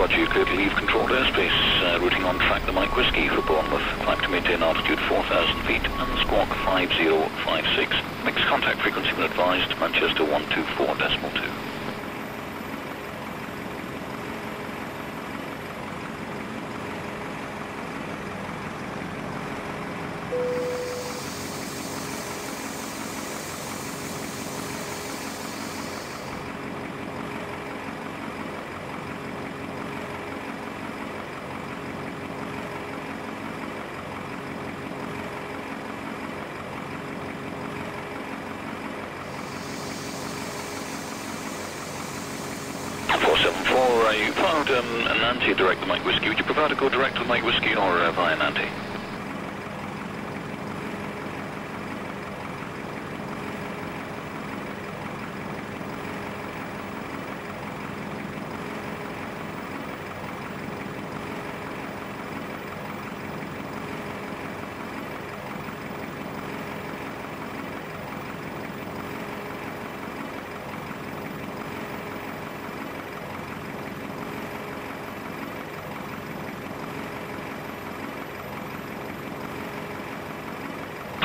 Roger, you clear to leave controlled airspace, routing on track the Mike Whiskey for Bournemouth. Climb to maintain altitude 4,000 feet and squawk 5056. Mixed contact frequency when advised, Manchester 124.2. You found an anti-direct to Mike Whiskey. Would you prefer to go direct to Mike Whiskey or via an anti?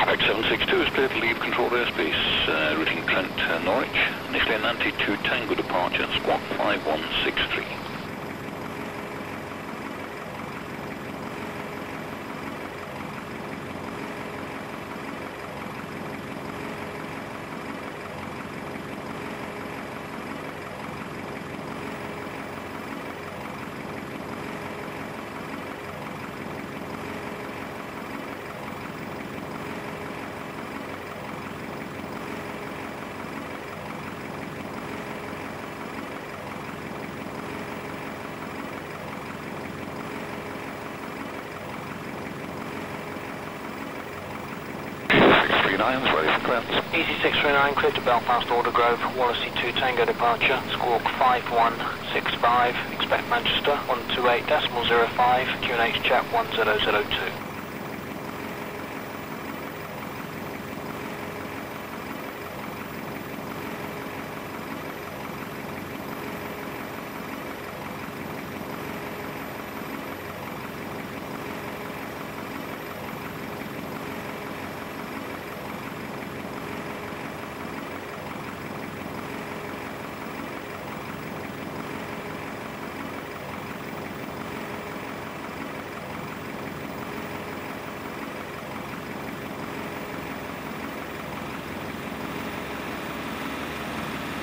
X762 is clear to leave controlled airspace, routing Trent Norwich. Initially an anti-2 Tango departure, squawk 5163. Ready for clearance. Easy 639, clear to Belfast Aldergrove, Wallasey 2 Tango departure, squawk 5165, expect Manchester 128.05, QNH chat 1002.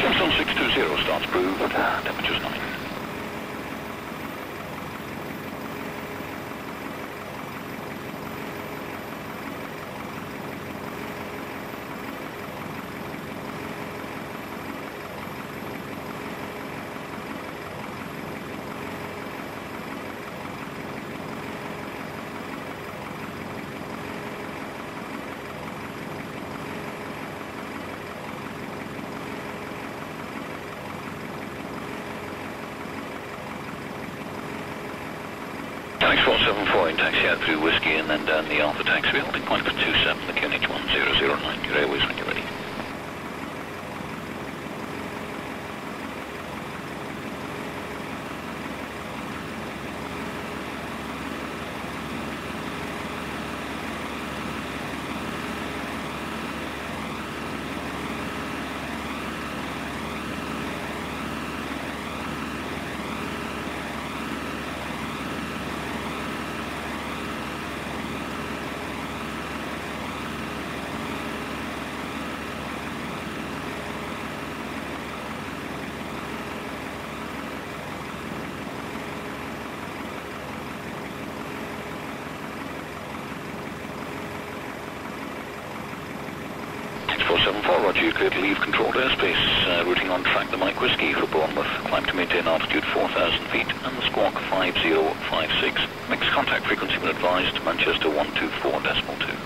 Jameson 620 starts approved, temperature's 9. X474 in taxi out through Whiskey and then down the Alpha taxiway, holding point for 27, the QNH 1009, your airways when you're ready. Roger, you clear to leave controlled airspace, routing on track the Mike Whiskey for Bournemouth. Climb to maintain altitude 4,000 feet and squawk 5056. Mixed contact frequency when advised, Manchester 124.2.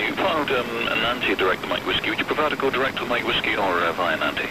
you found Nancy direct to Mike Whiskey. Would you prefer to go direct to Mike Whiskey or via Nancy?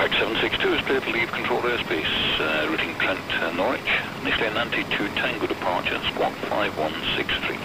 X762 is clear to leave control airspace, routing Trent Norwich, initially Nancy to Tango departure, squawk 5163.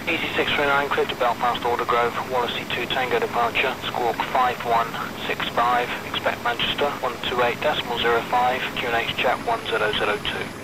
Easy 639, clear to Belfast Aldergrove, Wallasey 2 Tango departure, squawk 5165, expect Manchester 128.05, QNH chat 1002.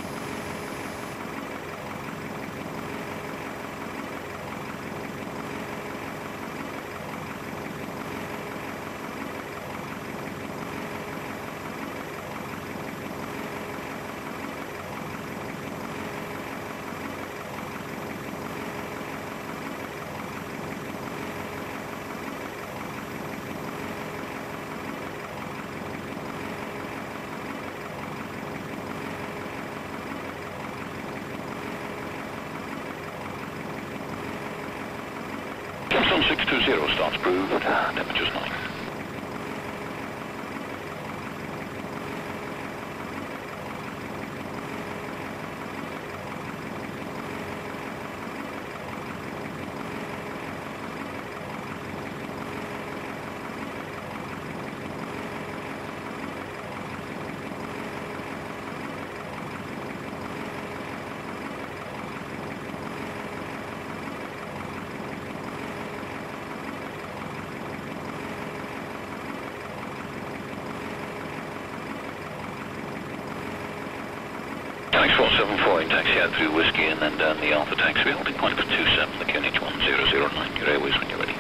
Sun 620 starts proved, temperature's 9. X474 in taxi out through Whiskey and then down the Alpha taxiway, holding point for 27, the QNH 1009, your airways when you're ready.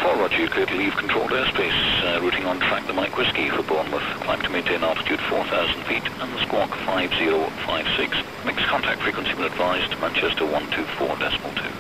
Roger, you're clear to leave controlled airspace, routing on track the Mike Whiskey for Bournemouth, climb to maintain altitude 4,000 feet and the squawk 5056. Mixed contact frequency when advised, Manchester 124.2.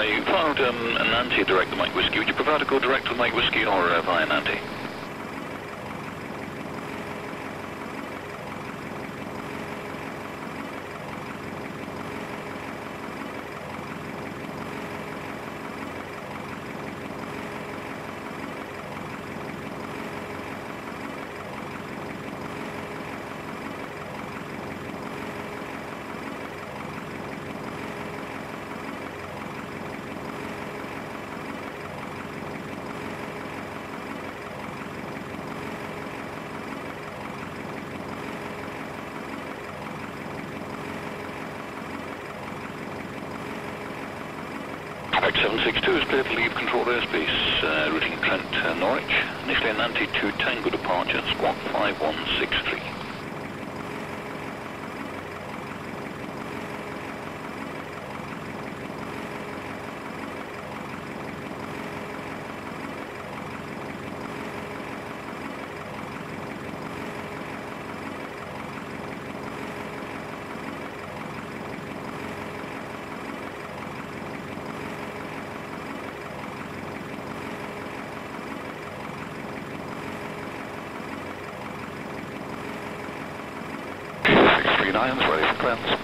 You found Nancy direct to Mike Whiskey. Would you prefer to go direct to Mike Whiskey or via Nancy? 762 is clear to leave controlled airspace, routing Trent Norwich. Initially an anti-2 Tango departure, squawk 5163.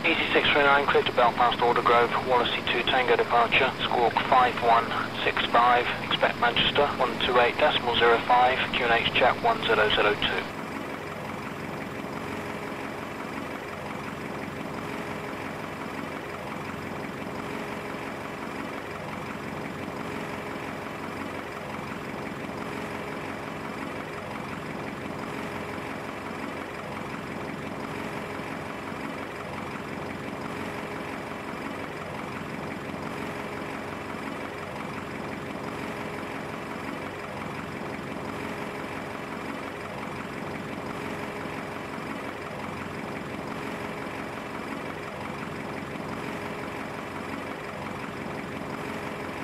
EC639, clear to Belfast Aldergrove, Wallasey 2 Tango departure, squawk 5165, expect Manchester 128.05, QNH chat 1002.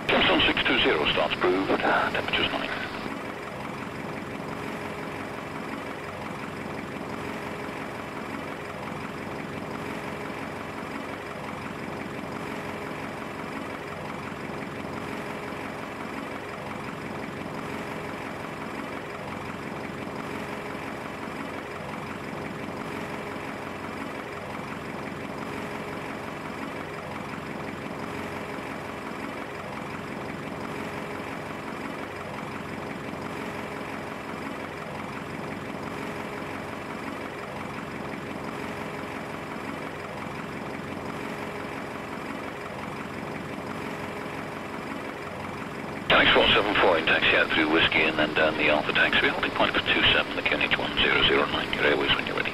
Capstone 620 starts approved, temperature's 9. FTX 474 in taxi out through Whiskey and then down the Alpha taxiway, holding point for 27, the QNH 1009, your airways when you're ready.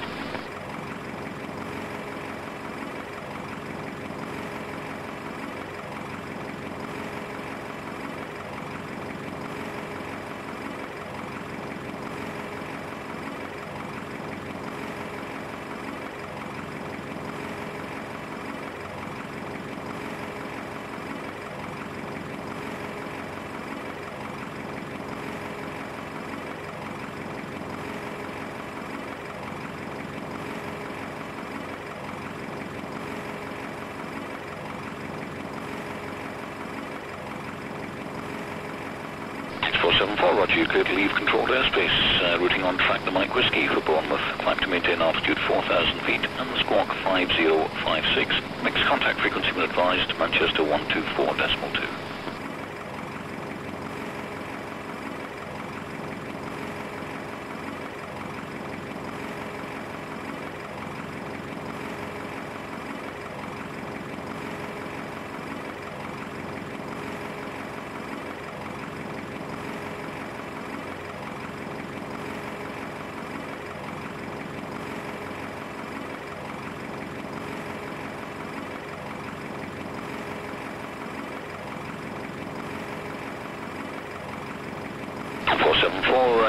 Roger, you clear to leave controlled airspace, routing on track the Mike Whiskey for Bournemouth, climb to maintain altitude 4,000 feet and the squawk 5056. Mixed contact frequency when advised, Manchester 124.2.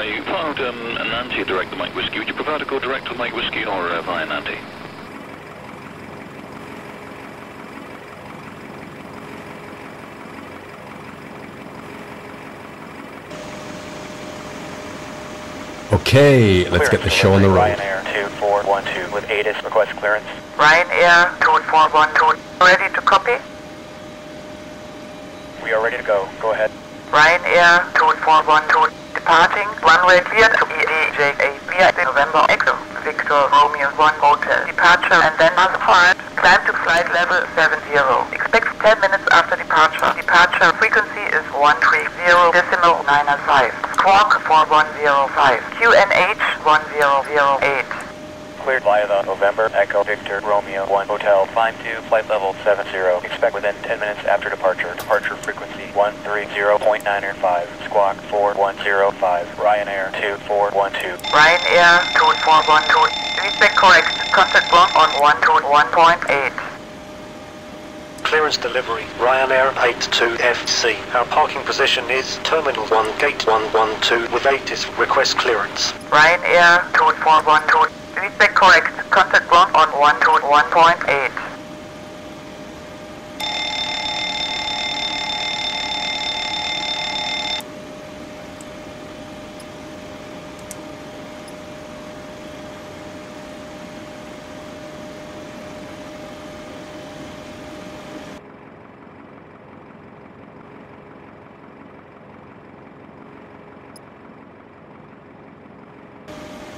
You found an Nancy direct to Mike Whiskey. Would you prefer to go direct to Mike Whiskey or via Nancy? Okay, let's get the show on the road. Ryanair 2412 with ATIS request clearance. Ryanair 2412, ready to copy? We are ready to go. Go ahead. Ryanair 2412, departing, runway cleared to EGKK November X, Victor Romeo 1 Hotel, departure and then must flight, climb to flight level 70. Expect 10 minutes after departure. Departure frequency is 130.905, squawk 4105, QNH 1008. Cleared via the November Echo Victor Romeo 1 Hotel, climb to flight level 70. Expect within 10 minutes after departure. Departure frequency 130.905, squawk 4105, Ryanair 2412. Ryanair 2412, feedback correct, contact block on 121.8. clearance delivery, Ryanair 82FC. Our parking position is Terminal 1, Gate 112 with ATIS request clearance. Ryanair 2412, feedback correct, contact ground on 121.8.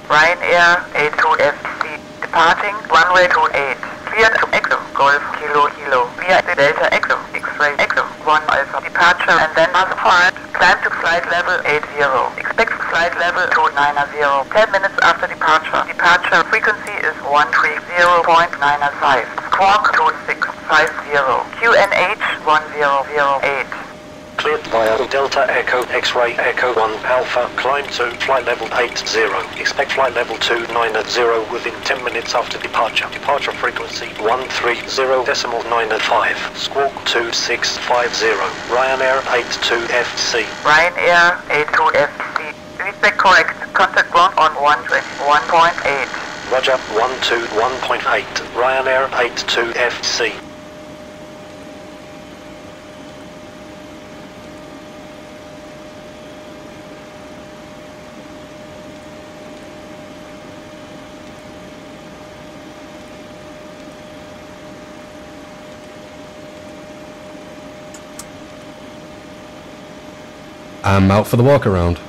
Ryanair 82FC, departing runway 28, cleared to exit, Golf Kilo Kilo, via the Delta X, X-ray X, 1 Alpha, departure and then modified, climb to flight level 80, expect flight level 290, 10 minutes after departure, departure frequency is 130.905, squawk 2650, QNH 1008. Cleared via Delta Echo X-ray Echo 1 Alpha, climb to flight level 80. Expect flight level 290 within 10 minutes after departure. Departure frequency 130.905. Squawk 2650. Ryanair 82FC. Ryanair 82FC. Feedback correct. Contact ground on 121.8. Roger, 121.8. Ryanair 82FC. I'm out for the walk around.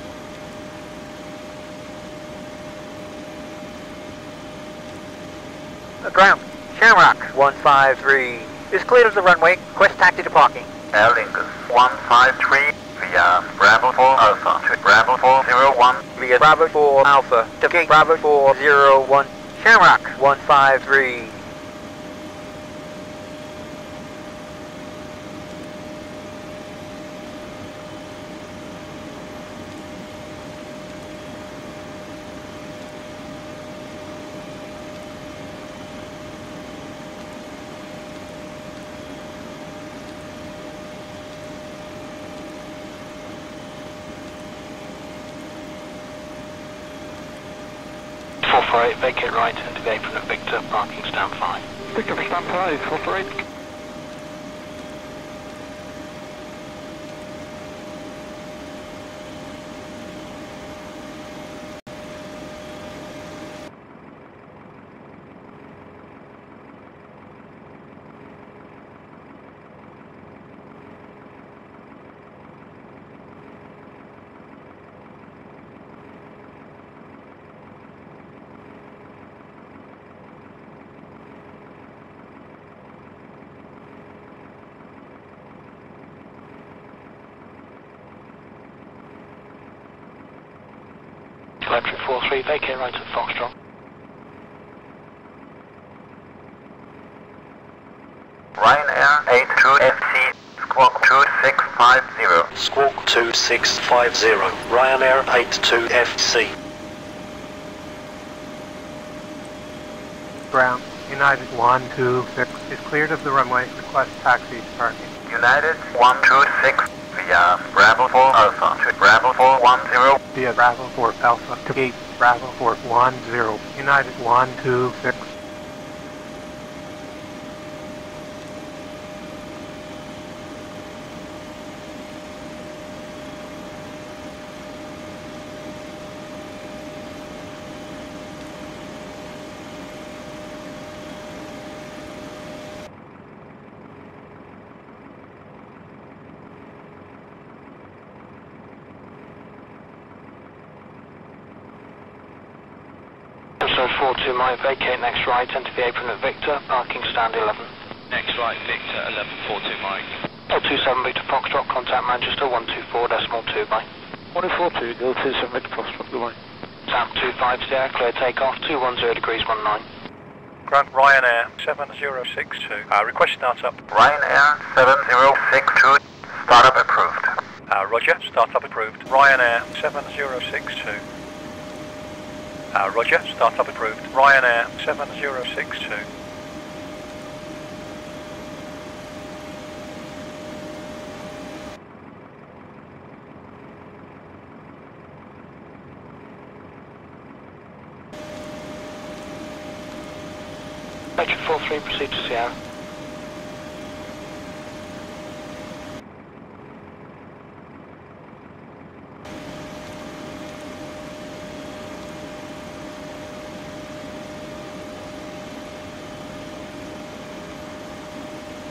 Ground. Shamrock 153 is cleared of the runway. Request taxi to parking. Air Lingus 153 via Bravo 4 Alpha to Bravo 401 Via Bravo 4 Alpha to gate Bravo 401. Shamrock 153. Vacate right into the apron at Victor, parking stand 5. Victor, stand 5, operate. Telemetry 43, vacate right at Foxtrot. Ryanair 82FC, squawk 2650. Squawk 2650. Ryanair 82FC. Ground. United 126 is cleared of the runway. Request taxi to parking. United 126 via Bravo 4 Alpha to Bravo 410. Via Bravo 4 Alpha to gate Bravo 410. United 126. Episode 42 might vacate next right, enter the apron at Victor, parking stand 11. Next right, Victor, 1142 Mike. 027 Victor Foxtrot, contact Manchester 124.2 by. 142, 027 Victor Foxtrot, goodbye. South 25 Sierra, clear takeoff, 210 degrees 19. Grant Ryanair 7062. Request startup. Ryanair 7062, startup approved. Roger, startup approved. Ryanair 7062. Roger, startup approved. Ryanair 7062. Roger, startup approved. Ryanair 7062. Roger, startup approved. Ryanair 7062. Roger, startup approved. Ryanair 7062. Roger, startup approved. Ryanair 7062. Roger, startup approved. Ryanair 7062. Roger, startup approved. Ryanair 7062. Roger, startup approved. Ryanair 7062. Dispatcher 43, proceed to Sierra.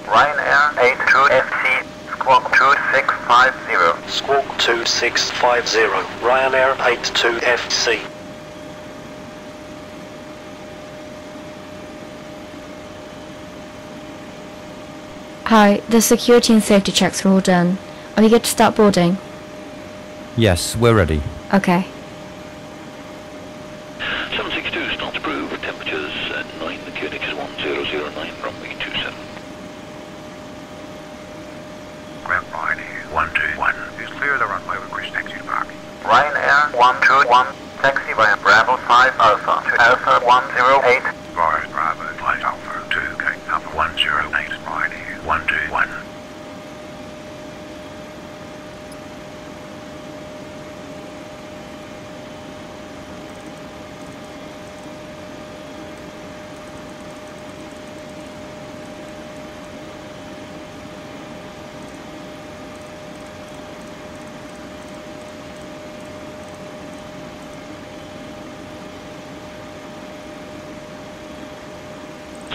Ryanair 82 FC, squawk 2650. Squawk 2650. Ryanair 82 FC. Hi, the security and safety checks are all done. Are we good to start boarding? Yes, we're ready. Okay. 762 starts approved. Temperatures at 9. The QNH is 1009. Runway 27. Ground line here. 121. Is clear the runway with Chris taxi to parking. Ryanair 121, taxi via Bravo 5 Alpha to Alpha 108. Via Bravo 5 Alpha 2 Cape Alpha 108. Line here. 121.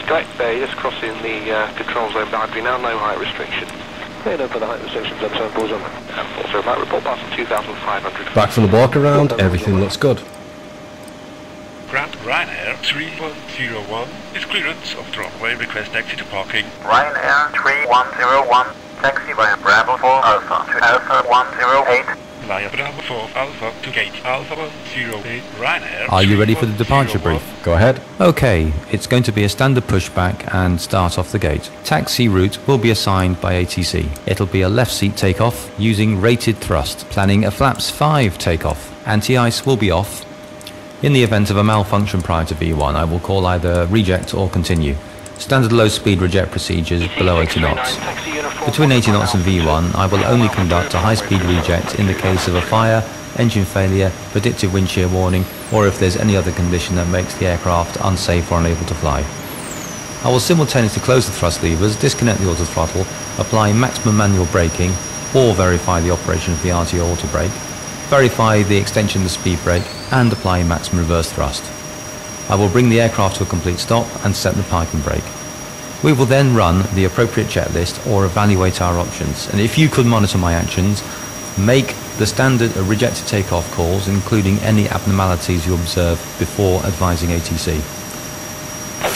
Skype Bay, just crossing the control zone boundary now, no height restriction. Cleared over the height restrictions and so forth. And also that report passing 2,500. Back from the walk around, everything looks good. Grant Ryanair 3101 is clearance of the runway, request taxi to parking. Ryanair 3101, taxi via Bravo 4 Alpha to Alpha 108. Via Bravo 4 Alpha to gate Alpha 108. Ryanair. Are you ready for the departure brief? Go ahead. Okay, it's going to be a standard pushback and start off the gate. Taxi route will be assigned by ATC. It'll be a left seat takeoff using rated thrust, planning a flaps 5 takeoff. Anti-ice will be off. In the event of a malfunction prior to V1, I will call either reject or continue. Standard low speed reject procedures below 80 knots. Between 80 knots and V1, I will only conduct a high speed reject in the case of a fire, engine failure, predictive wind shear warning, or if there's any other condition that makes the aircraft unsafe or unable to fly. I will simultaneously close the thrust levers, disconnect the auto throttle, apply maximum manual braking, or verify the operation of the RTO auto brake, verify the extension of the speed brake, and apply maximum reverse thrust. I will bring the aircraft to a complete stop and set the parking brake. We will then run the appropriate checklist or evaluate our options, and if you could monitor my actions, make the standard rejected takeoff calls, including any abnormalities you observe before advising ATC.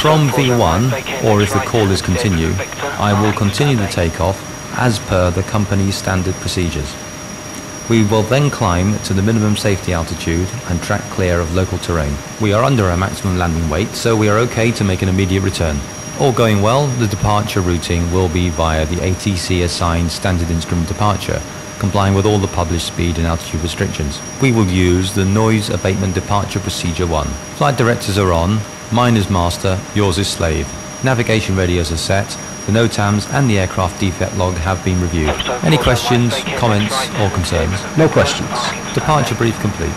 From V1, or if the call is continue, I will continue the takeoff as per the company's standard procedures. We will then climb to the minimum safety altitude and track clear of local terrain. We are under our maximum landing weight, so we are okay to make an immediate return. All going well, the departure routing will be via the ATC assigned standard instrument departure, complying with all the published speed and altitude restrictions. We will use the noise abatement departure procedure 1. Flight directives are on, mine is master, yours is slave. Navigation radios are set, the NOTAMs and the aircraft defect log have been reviewed. Any questions, comments or concerns? No questions. Departure brief complete.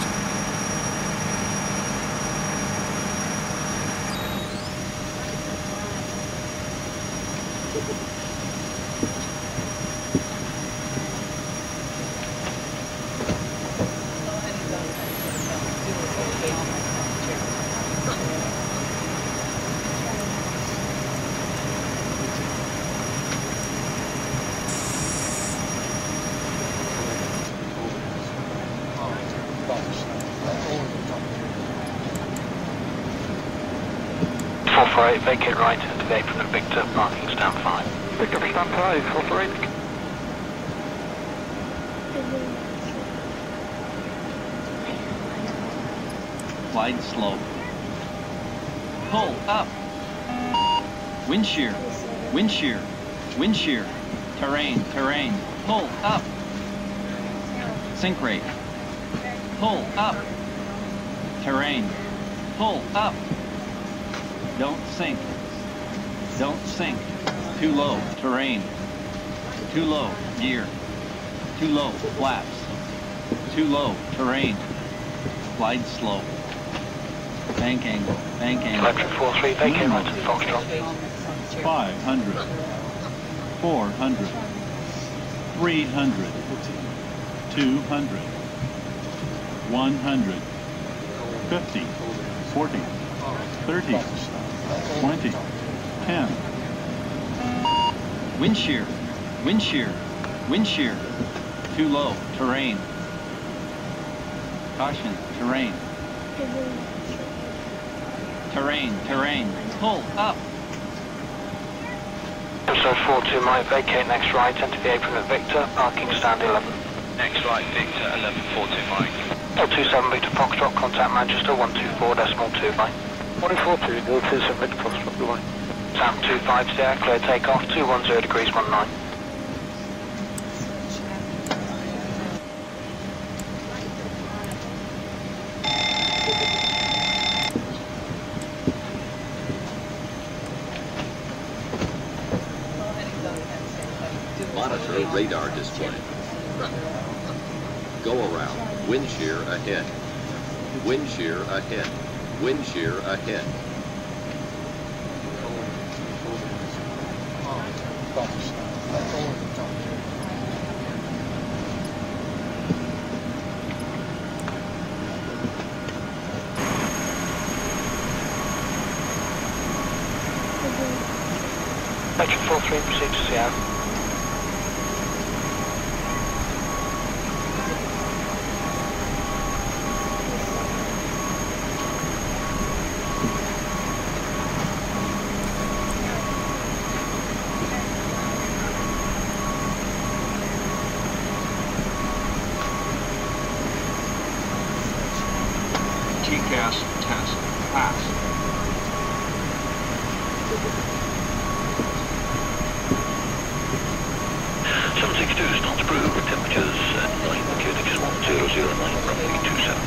Vacate right to the apron of Victor, parking stand 5. Victor, stand 5, operate. Glide slow. Pull up. Wind shear. Wind shear. Wind shear. Terrain. Terrain. Pull up. Sink rate. Pull up. Terrain. Pull up. Don't sink. Don't sink. Too low. Terrain. Too low. Gear. Too low. Flaps. Too low. Terrain. Glide slow. Bank angle. Bank angle. Electric 43, vacate right to the Foxtrot. 500. 400. 300. 200. 100. 50. 40. 30. 20. 10. Wind shear. Wind shear. Wind shear. Too low. Terrain. Caution. Terrain. Terrain. Terrain. Pull up. So 42 Mike, vacate next right, enter the apron at Victor, parking stand 11. Next right, Victor, 1142 Mike. 027 Victor Foxtrot, contact Manchester 124.2 Mike. 142, 027 Victor Foxtrot, goodbye. Sam 25 there, clear takeoff, 210 degrees 19. Monitor radar display. Go around. Wind shear ahead. Wind shear ahead. Wind shear ahead. Electric 43, proceed to Seattle. TCAS test passed. Start approved, temperatures at 9, QTX 1009, runway 27.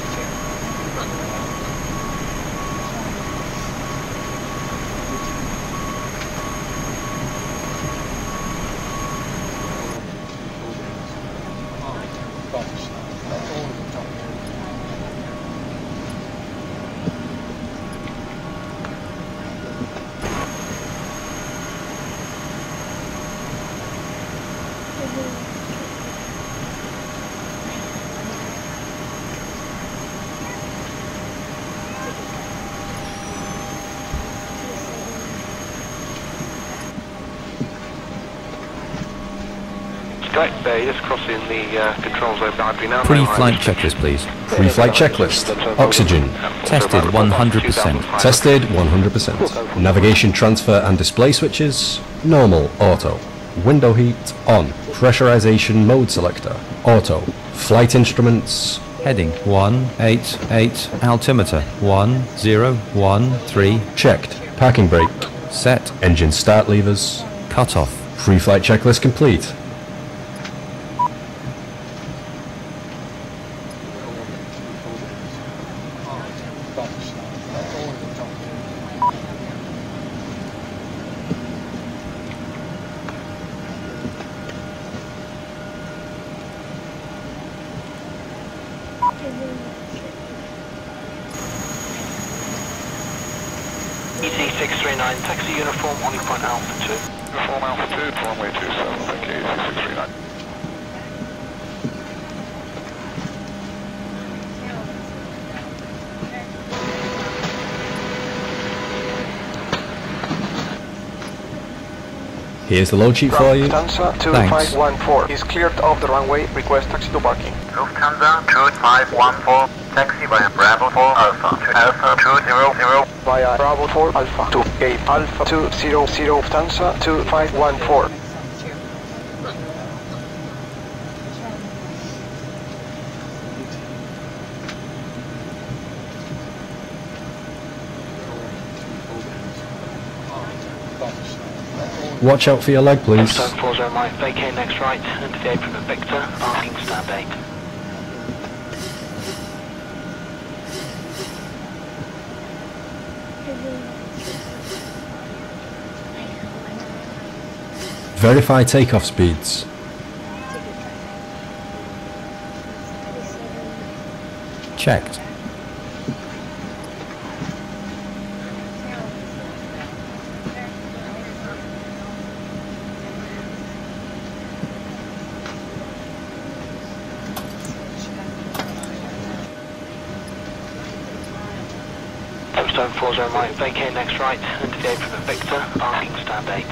Great, just crossing the control zone boundary now. Pre-flight checklist, please. Pre-flight checklist. Oxygen. Tested 100%. Tested 100%. Navigation transfer and display switches. Normal. Auto. Window heat. On. Pressurization mode selector. Auto. Flight instruments. Heading 188. Altimeter 1013. Checked. Parking brake. Set. Engine start levers. Cut off. Pre-flight checklist complete. EC639, taxi uniform, on point Alpha 2. Uniform Alpha 2, runway 27, thank you, EC639. Here's the load sheet for you. Lufthansa 2514 is cleared off the runway. Request taxi to parking. Lufthansa 2514, taxi via Bravo 4 Alpha to Alpha 200. Via Bravo 4 Alpha to Gate Alpha 200 Lufthansa 2514. Watch out for your leg, please. Stone 40 Mike, vacate next right, enter the apron of Victor, parking stand 8. Verify takeoff speeds. Checked. 740 Mike, vacate next right, into the apron of Victor, parking stand 8.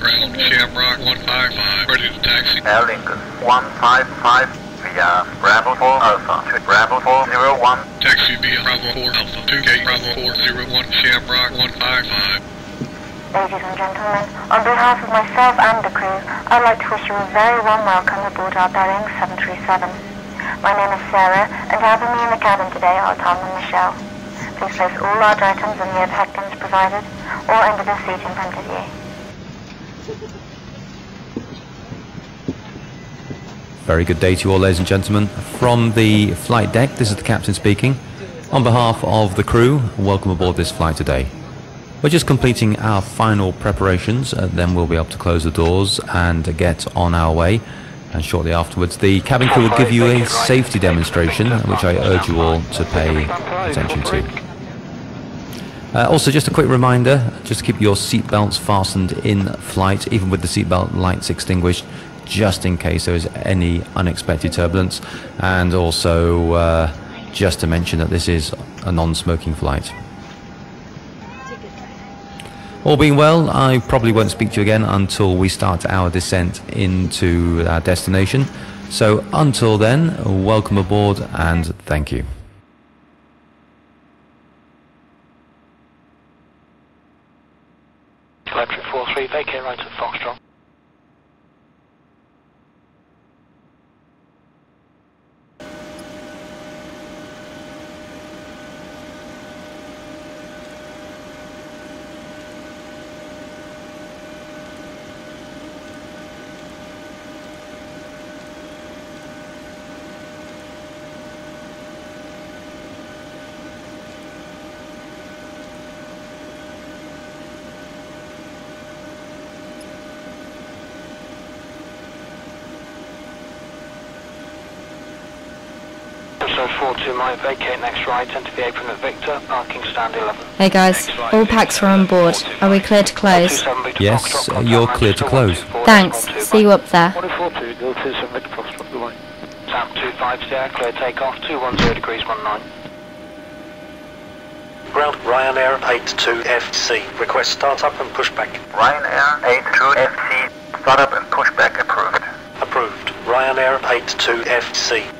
Ground Shamrock 155, ready to taxi. Air Lincoln 155 via Bravo 4 Alpha to Bravo 401. Taxi via Bravo 4 Alpha 2K Bravo 401 Shamrock 155. Ladies and gentlemen, on behalf of myself and the crew, I'd like to wish you a very warm welcome aboard our Boeing 737. My name is Sarah, and having me in the cabin today are Tom and Michelle. Please place all large items in the overhead bins provided, or under the seat in front of you. Very good day to you all, ladies and gentlemen. From the flight deck, this is the captain speaking. On behalf of the crew, welcome aboard this flight today. We're just completing our final preparations, then we'll be able to close the doors and get on our way. And shortly afterwards, the cabin crew will give you a safety demonstration, which I urge you all to pay attention to. Also, just a quick reminder, just keep your seatbelts fastened in flight, even with the seatbelt lights extinguished, just in case there is any unexpected turbulence. And also, just to mention that this is a non-smoking flight. All being well, I probably won't speak to you again until we start our descent into our destination. So until then, welcome aboard and thank you. Electric 43, vacate right at Foxtrot. So 42 Mike, vacate next right, enter the apron at Victor, parking stand 11. Hey guys, all packs are on board. Are we clear to close? Yes, you're clear to close. Thanks. See you up there. 142, 027 Victor Foxtrot, goodbye. Tap 25 clear takeoff, 210 degrees 19. Ground Ryanair 82FC. Request startup and pushback. Ryanair 82FC, startup and pushback approved. Approved. Ryanair 82FC.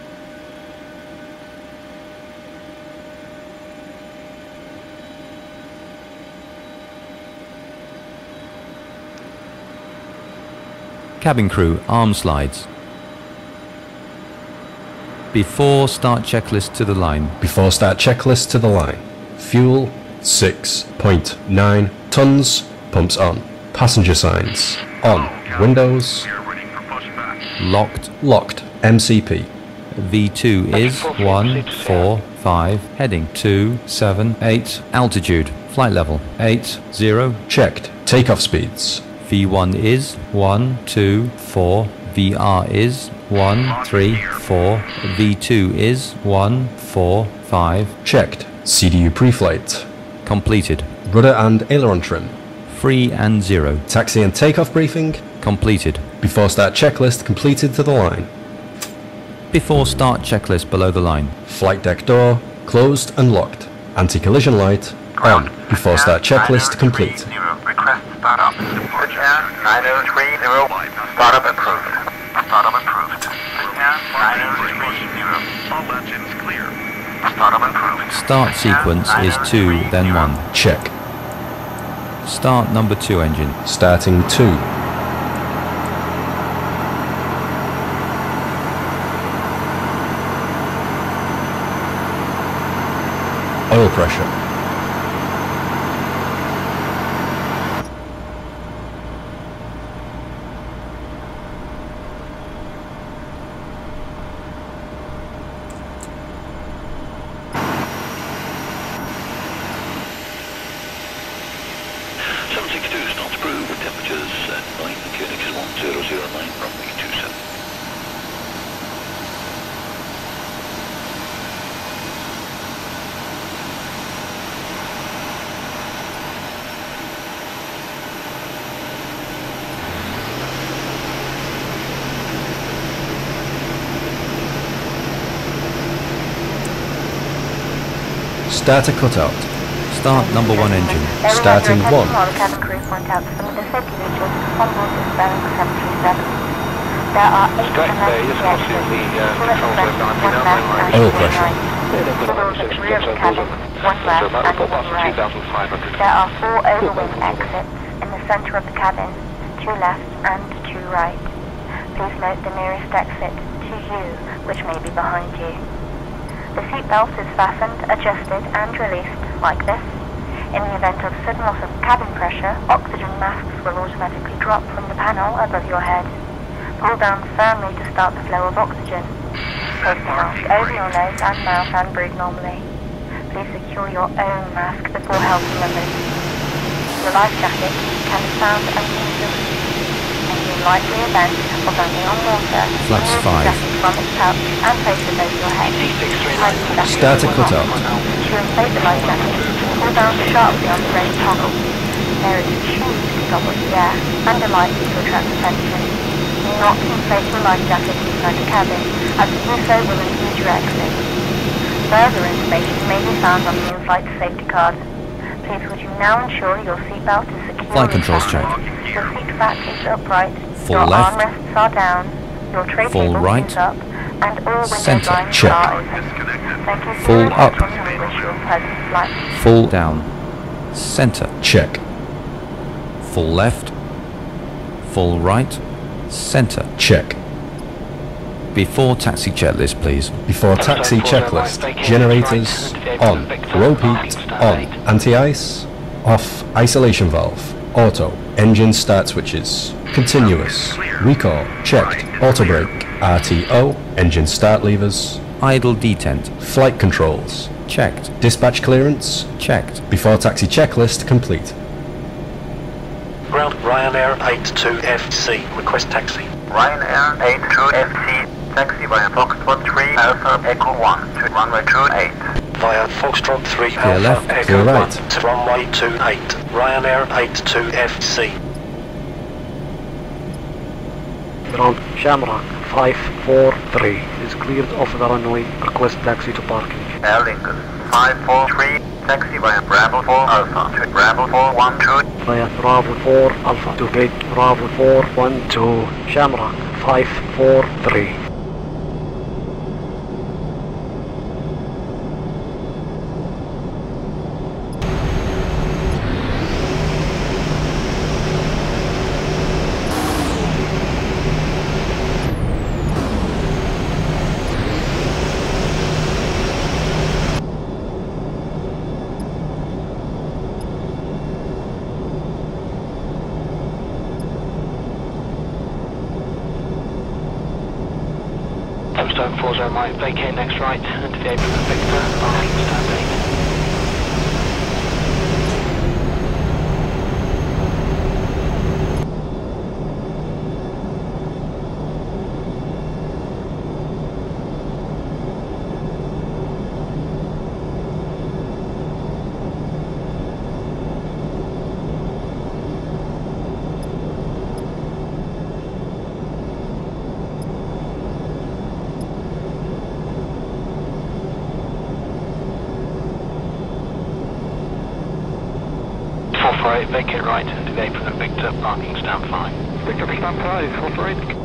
Cabin crew, arm slides. Before start checklist to the line. Before start checklist to the line. Fuel 6.9 tons. Pumps on. Passenger signs on. Windows locked. Locked. MCP. V2 is 145. Heading 278. Altitude. Flight level 80. Checked. Takeoff speeds. V1 is 124. VR is 134. V2 is 145. Checked. CDU pre-flight. Completed. Rudder and aileron trim. Free and 0. Taxi and takeoff briefing. Completed. Before start checklist completed to the line. Before start checklist below the line. Flight deck door closed and locked. Anti-collision light on. Before start checklist complete. Request startup. Air 9030. Startup approved. Startup approved. Air 9030. All engines clear. Startup approved. Start sequence is 2, then 1. Check. Start number 2 engine. Starting 2. Oil pressure. Start a cutout. Start number 1 engine. Starting 1. While the cabin crew point out some of the safety features on board this Boeing 737. There are 8 emergency exits, Oil pressure. doors at the rear of the cabin, 1 left and 1 right. There are 4 overwing exits in the centre of the cabin, 2 left and 2 right. Please note the nearest exit to you, which may be behind you. The seatbelt is fastened, adjusted and released like this. In the event of sudden loss of cabin pressure, oxygen masks will automatically drop from the panel above your head. Pull down firmly to start the flow of oxygen. Place the mask over your nose and mouth and breathe normally. Please secure your own mask before helping others. Your life jacket can be found underneath your seat. In the unlikely event of landing on water, Flaps 5. jacket from its pouch and place it over your head. Start a cutout. To inflate the life jacket, pull down sharply on the red toggle. There is a tube to top of the air and a light to attract attention. Do not inflate your life jacket inside the cabin, as to do so will impede your exit. Further information may be found on the in-flight safety card. Please would you now ensure your seatbelt is securely Flight controls check. Your seat back is upright, Full your left. armrests are down, your tray Full table right. is up, and all window Center blinds check. are open. Thank you for Full your up. attention and we wish you a pleasant flight. Full down. Center. Check. Full left. Full right. Center. Check. Before taxi checklist, please. Before taxi checklist. Generators on. Rope heat on. Anti-ice off. Isolation valve. Auto. Engine start switches. Continuous. Recall. Checked. Auto brake. RTO. Engine start levers. Idle detent. Flight controls. Checked. Dispatch clearance. Checked. Before taxi checklist complete. Ground Ryanair 82FC. Request taxi. Ryanair 82FC, taxi via Foxtrot 3 Alpha Echo 1 to runway 28. Via Foxtrot 3 Clear Alpha left, Echo clear 1 right. to runway 28. Ryanair 82FC. Ground Shamrock 543 is cleared off the runway. Request taxi to parking. Air Lincoln 543, taxi via Bravo 4 Alpha to Bravo 412. Via Bravo 4 Alpha to gate Bravo 412. Shamrock 543. Tombstone 40 Mike, vacate next right, and to the apron of Victor, parking stand 8. Vacate right into the apron of Victor, parking stand 5. Victor, stand 5, 448.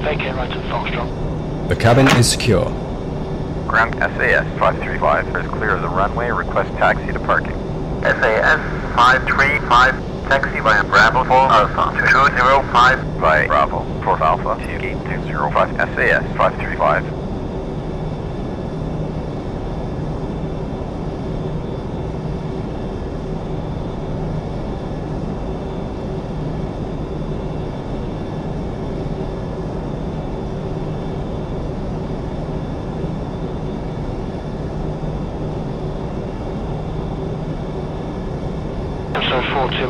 Vacate right to Foxtrot. The cabin is secure. Ground SAS 535 is clear of the runway. Request taxi to parking. SAS 535, taxi via Bravo 4 Alpha to 205. By Bravo 4 Alpha to gate 205 SAS 535.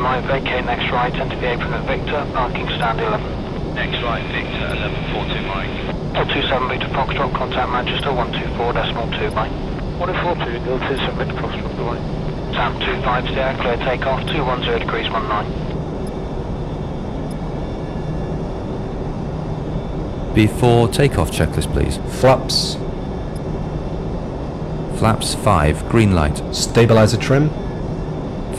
right, vacate next right, enter the apron at Victor, parking stand 11. Next right, Victor, 1142 Mike. 027 Victor Foxtrot, contact Manchester 124.2 Mike. 142, 027 Victor Foxtrot, goodbye. Sam 25 clear, clear takeoff, 210 degrees 19. Before takeoff checklist, please. Flaps. Flaps 5, green light. Stabilizer trim.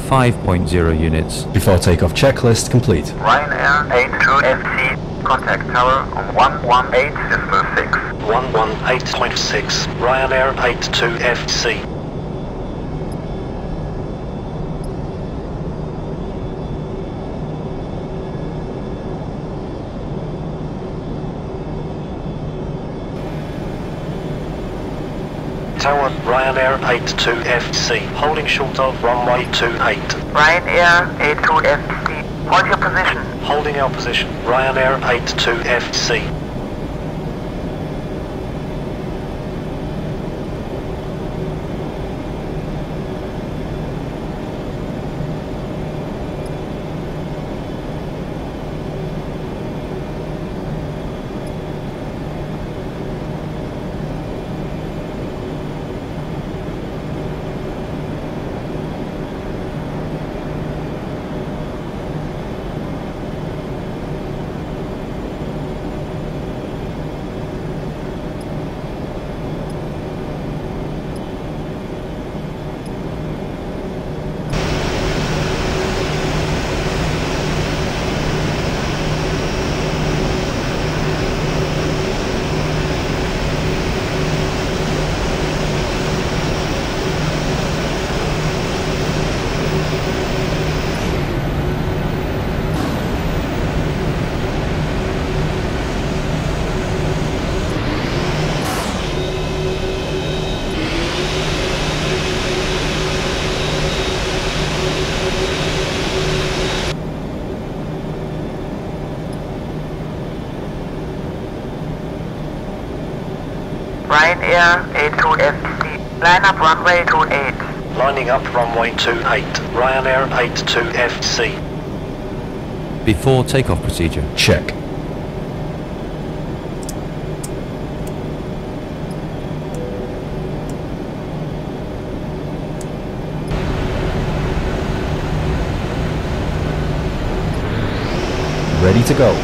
5.0 units. Before takeoff checklist complete. Ryanair 82FC, contact tower on 118.6. 118.6, Ryanair 82FC. Tower, Ryanair 82FC, holding short of runway 28. Ryanair 82FC, hold your position. Holding our position, Ryanair 82FC. Ryanair 82FC, line up runway 28. Lining up runway 28, Ryanair 82FC. Before takeoff procedure. Check. Ready to go.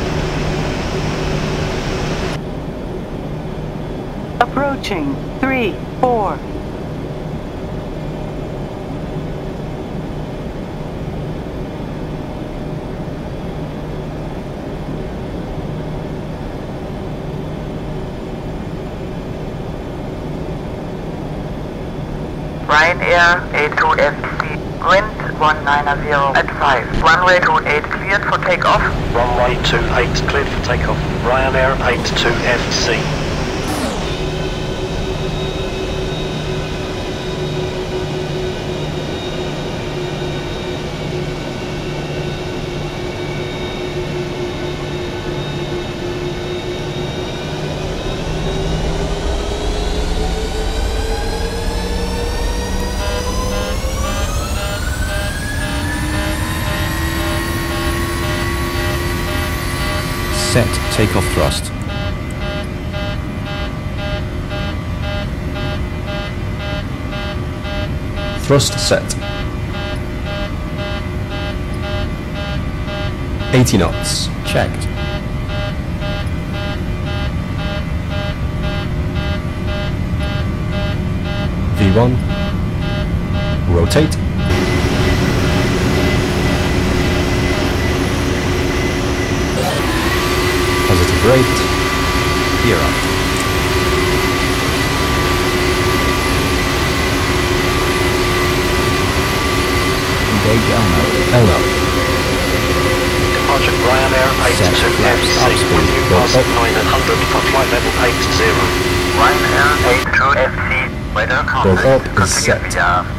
Approaching 3, 4. Ryanair 82FC, wind 190 at 5. Runway 28 cleared for takeoff. Runway 28 cleared for takeoff, Ryanair 82FC. Set takeoff thrust. Thrust set. 80 knots. Checked. V1. Rotate. Positive rate. Gear up. Engage Elmo. Departure Ryanair 82FC, when you pass 900 for flight level 80. Ryanair 82FC, weather contact. Go up is set.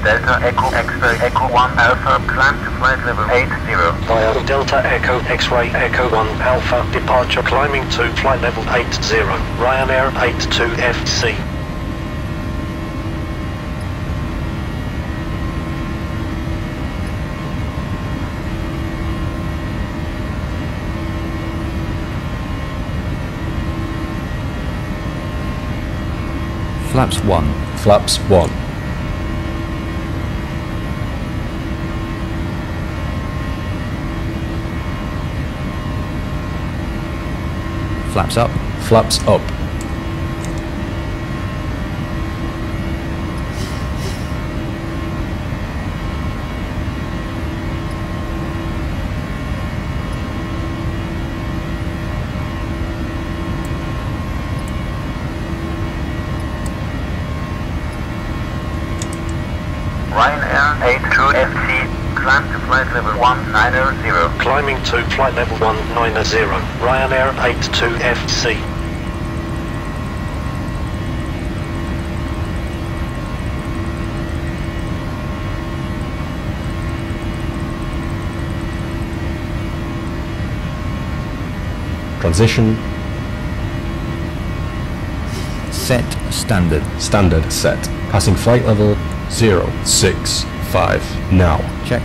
Delta Echo X-ray Echo 1 Alpha, climb to flight level 80. Via Delta Echo X-ray Echo 1 Alpha, departure climbing to flight level 80. Ryanair 82FC. Flaps 1. Flaps 1. Flaps up. Flaps up. Ryanair 82 FC, climb to flight level 190. Climbing to flight level 190. Ryanair 82 FC. Transition. Set standard. Standard set. Passing flight level 065. Now. Check.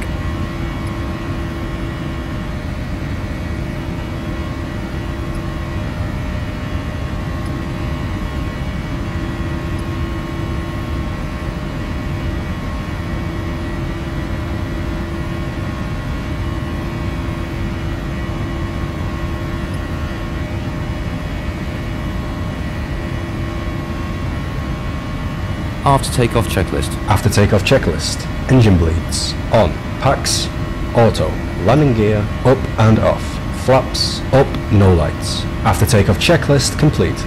After takeoff checklist. After takeoff checklist. Engine bleeds. On. Packs. Auto. Landing gear. Up and off. Flaps. Up. No lights. After takeoff checklist complete.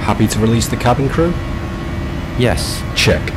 Happy to release the cabin crew? Yes. Check.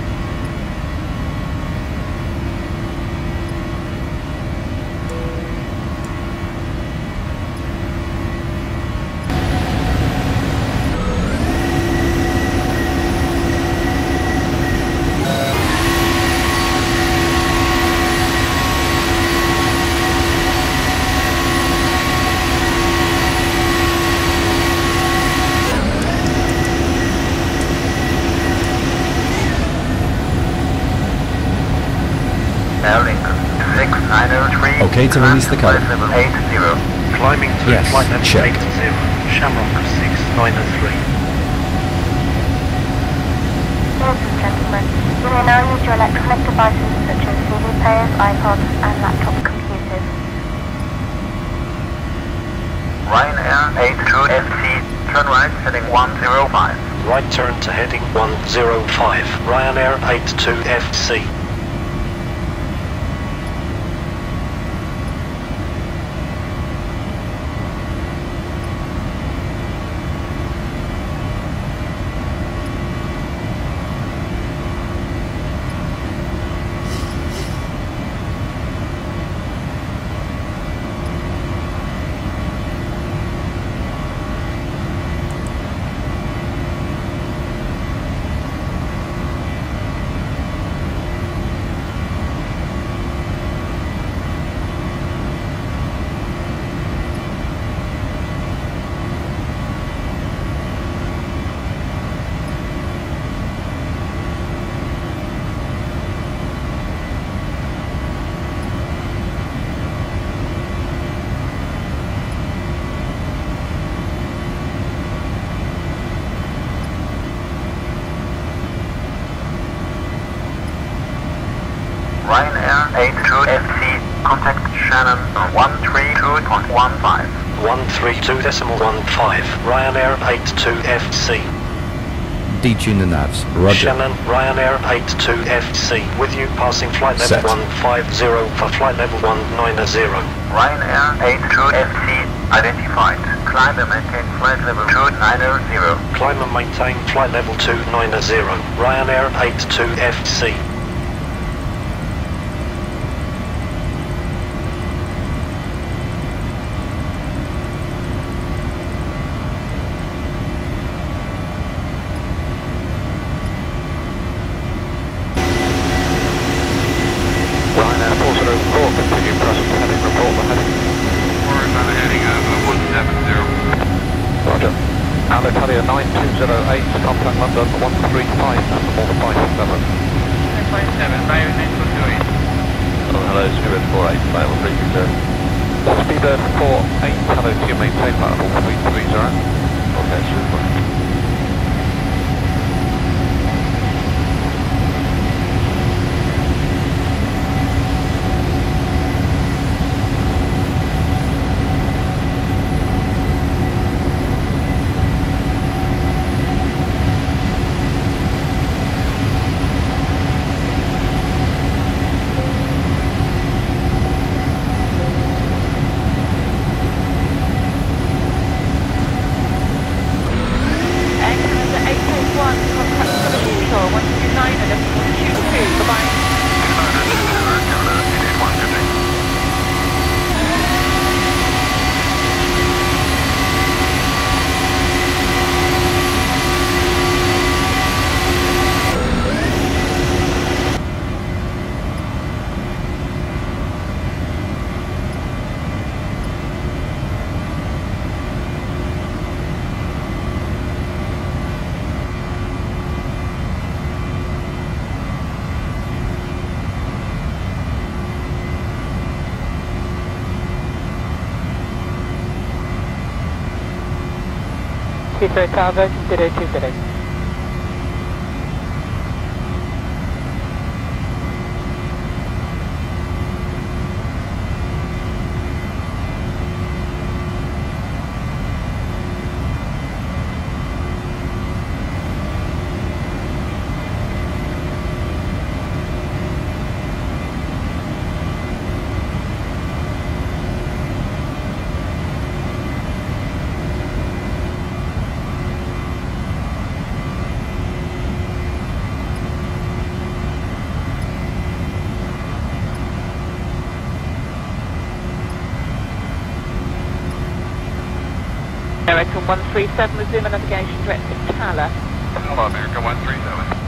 Okay to release the cabin. Climbing to yes. flight level Check. 80. Shamrock 693. Ladies and gentlemen, you may now use your electronic devices such as CD players, iPods and laptop computers. Ryanair 82 FC, turn right heading 105. Right turn to heading 105. Ryanair 82 FC. Ryanair 82 FC, contact Shannon on 132.15. 132.15. Ryanair 82 FC. Detune the navs. Roger. Shannon, Ryanair 82 FC. With you, passing flight level Set. 150 for flight level 190. Ryanair 82 FC, identified. Climb and maintain flight level 290. Climb and maintain flight level 290. Ryanair 82 FC. Ryanair 404, continue present heading, report the heading. Heading over 170. Roger. Alitalia 9208, contact London 135, decimal 57. 57, Byron 928. Hello, Hello, Speedbird 48, flight level 3 reserve. Speedbird 48, hello to you, maintain flight level 330. Okay, super. Heathrow Tower, 020. American 137, resume navigation direct to Tala. Hello, American 137.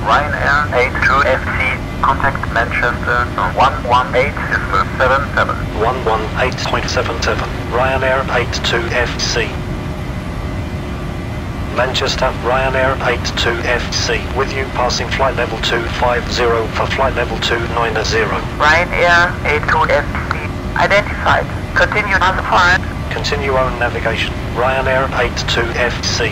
Ryanair 82FC, contact Manchester 118.77. 118.77. Ryanair 82FC. Manchester, Ryanair 82FC, with you passing flight level 250 for flight level 290. Ryanair 82FC, identified. Continue on the flight. Continue own navigation. Ryanair 82FC.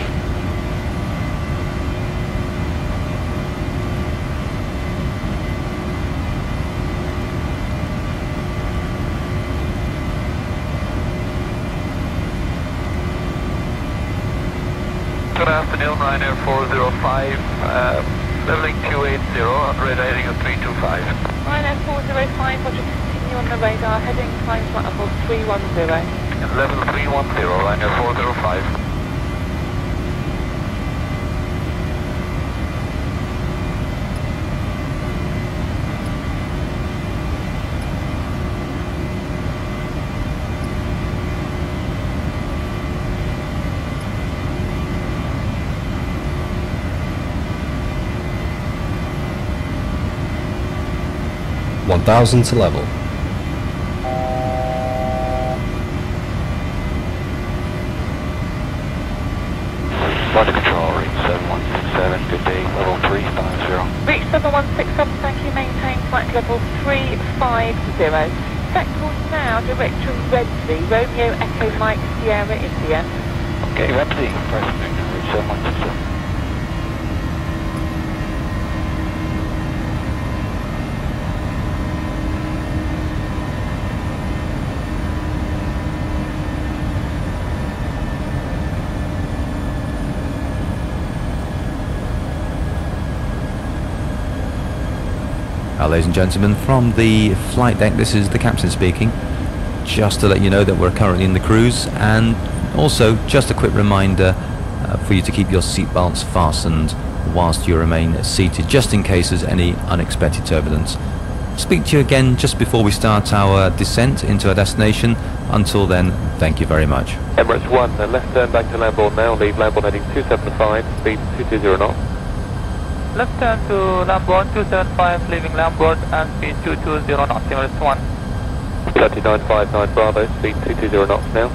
Good afternoon, Ryanair 405, leveling 280, on radar heading of 325. Ryanair 405, Roger, continue on the radar, heading climb flight level 310. Level 310, Ryanair 405. (1,000 to level). Flight control, reach 7167, good day, level 350. Reach 7167, thank you, maintain flight level 350. Set course now, direct to Redsley, Romeo Echo Mike Sierra India. Okay, Redsley, pressing, reach 7167. Ladies and gentlemen, from the flight deck, this is the captain speaking. Just to let you know that we're currently in the cruise, and also just a quick reminder, for you to keep your seatbelts fastened whilst you remain seated, just in case there's any unexpected turbulence. Speak to you again just before we start our descent into our destination. Until then, thank you very much. Emirates 1, left turn back to Lambourne now, leave Lambourne heading 275, speed 220 knots. Left turn to Lambourne 275, leaving Lambourne and speed 220 knots, Emirates 1. 3959 Bravo, speed 220 knots now.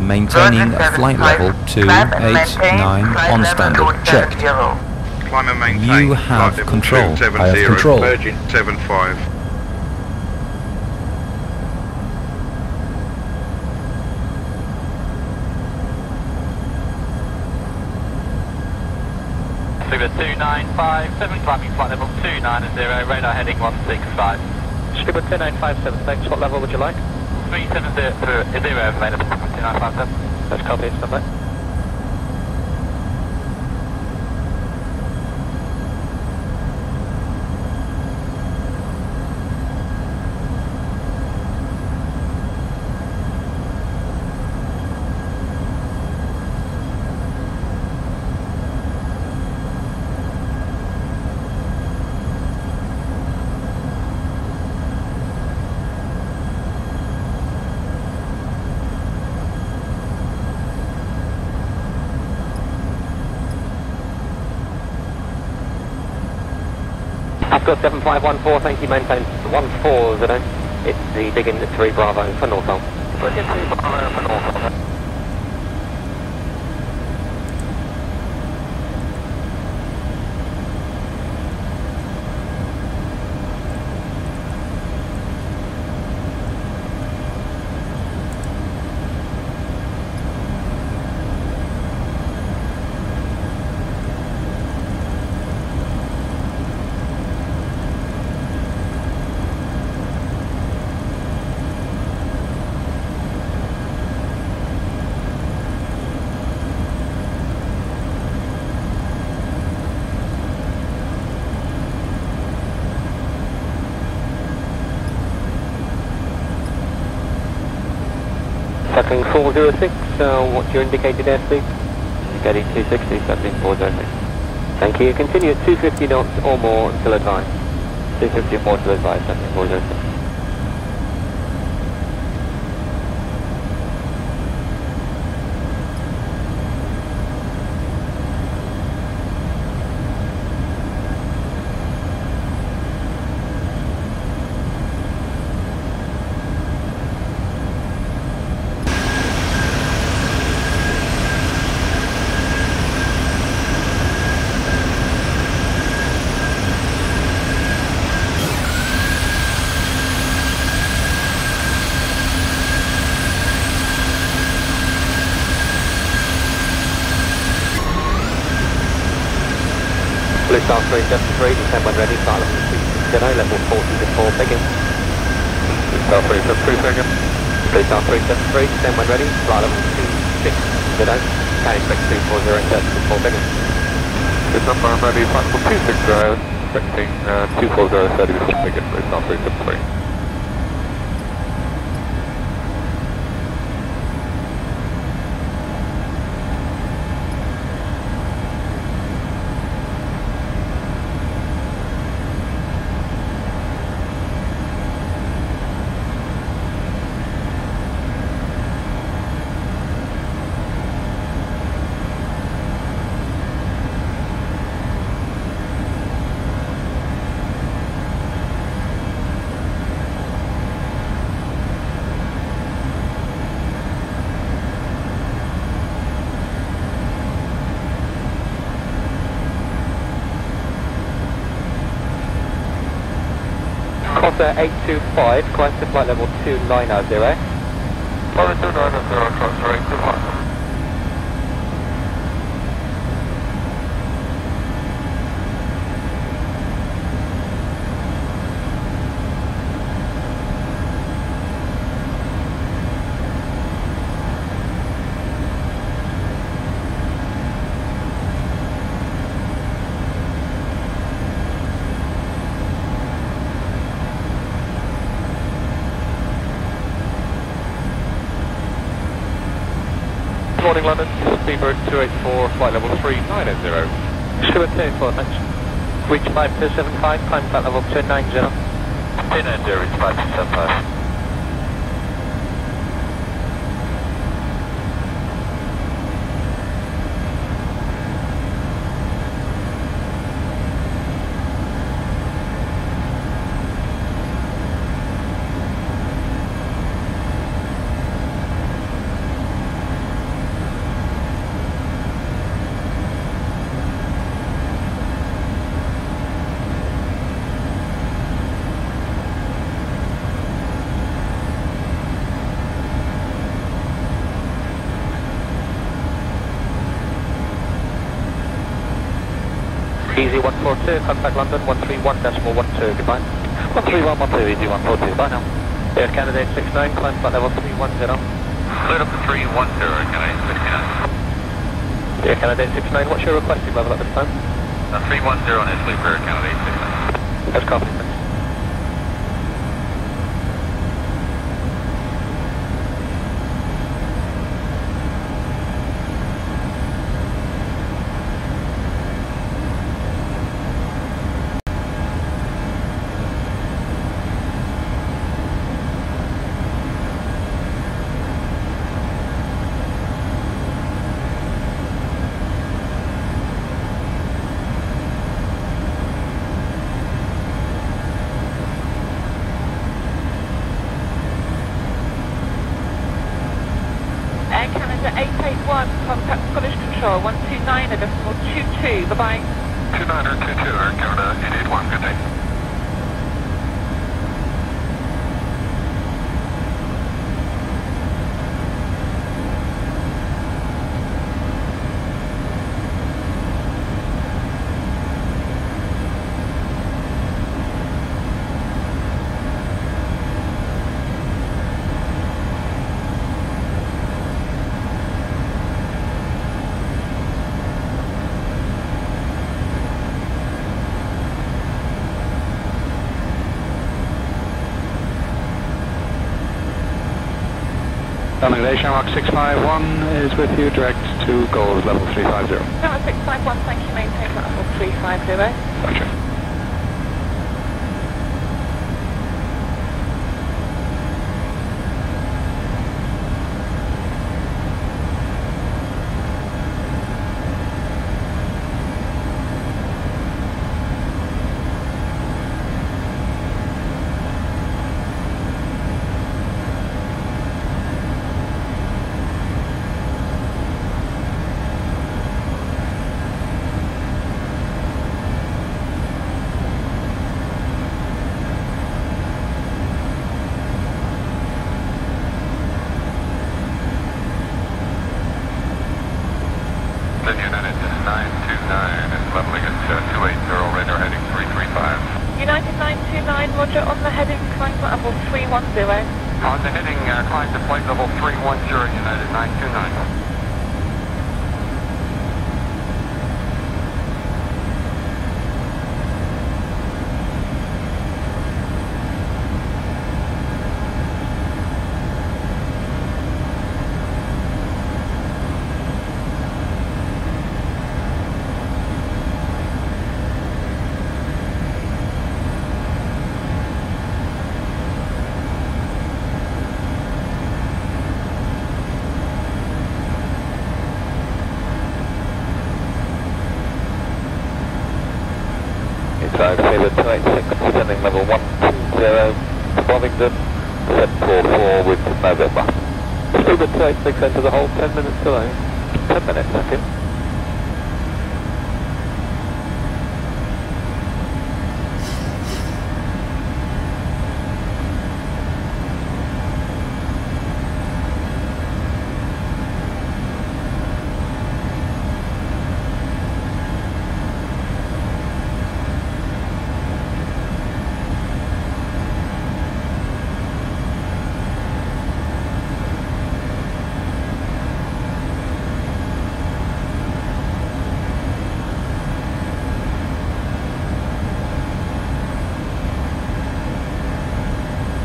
Maintaining flight level 289 on standard. Checked. Climber maintain. You have control. I have control. Virgin 75. Figure 2957, climbing flight level 290, radar heading 165. Figure 2957, thanks. What level would you like? 370 available, 2957. Let's copy, stand by. Got 7514, thank you, maintain 14, it's the big in 3 Bravo for North. Big in 3 Bravo for North. Settling 406, what's your indicated airspeed? Indicating 260, settling 406. Thank you, continue at 250 knots or more until advised. 250 or more till advised, settling 406. Blue Star 373, descend when ready, flight level 660, level 40 begin. Blue Star 373, begin. Blue Star 373, descend when ready, flight level 260, can expect 240 and before begin. Good number, I'm ready, flight level 260, expecting 240, 30 before begin, Blue Star 373. Crosser 825, climb to flight level 290. Flight 290, crosser 825. morning London, Speedbird 284, flight level 3980. Speedbird 284, thanks. Reach 5275, climb flight level 290. 290, reach 5275. Easy 142, contact London 131.12, goodbye. 13112, easy 142, bye now. Air Canada 869, climb flight level 310. Cleared up to 310, Air Canada 869. Air Canada 869, what's your requested level at this time? 310 initially for Air Canada 869. That's copy, thanks. Contact Scottish Control 129.22, bye-bye. 2922, Air Canada 881, good day. Navigation Rock 651 is with you, direct to goals level 350. Tower 651, thank you, maintain level 350. Roger. United 929, roger, on the heading, climb to level 310. On the heading, climb to flight level 310, United 929. Favour 286, descending level 120 to Bovingdon, descent 44 with November. Favour 286 enter the hold, 10 minutes delay. 10 minutes, thank you.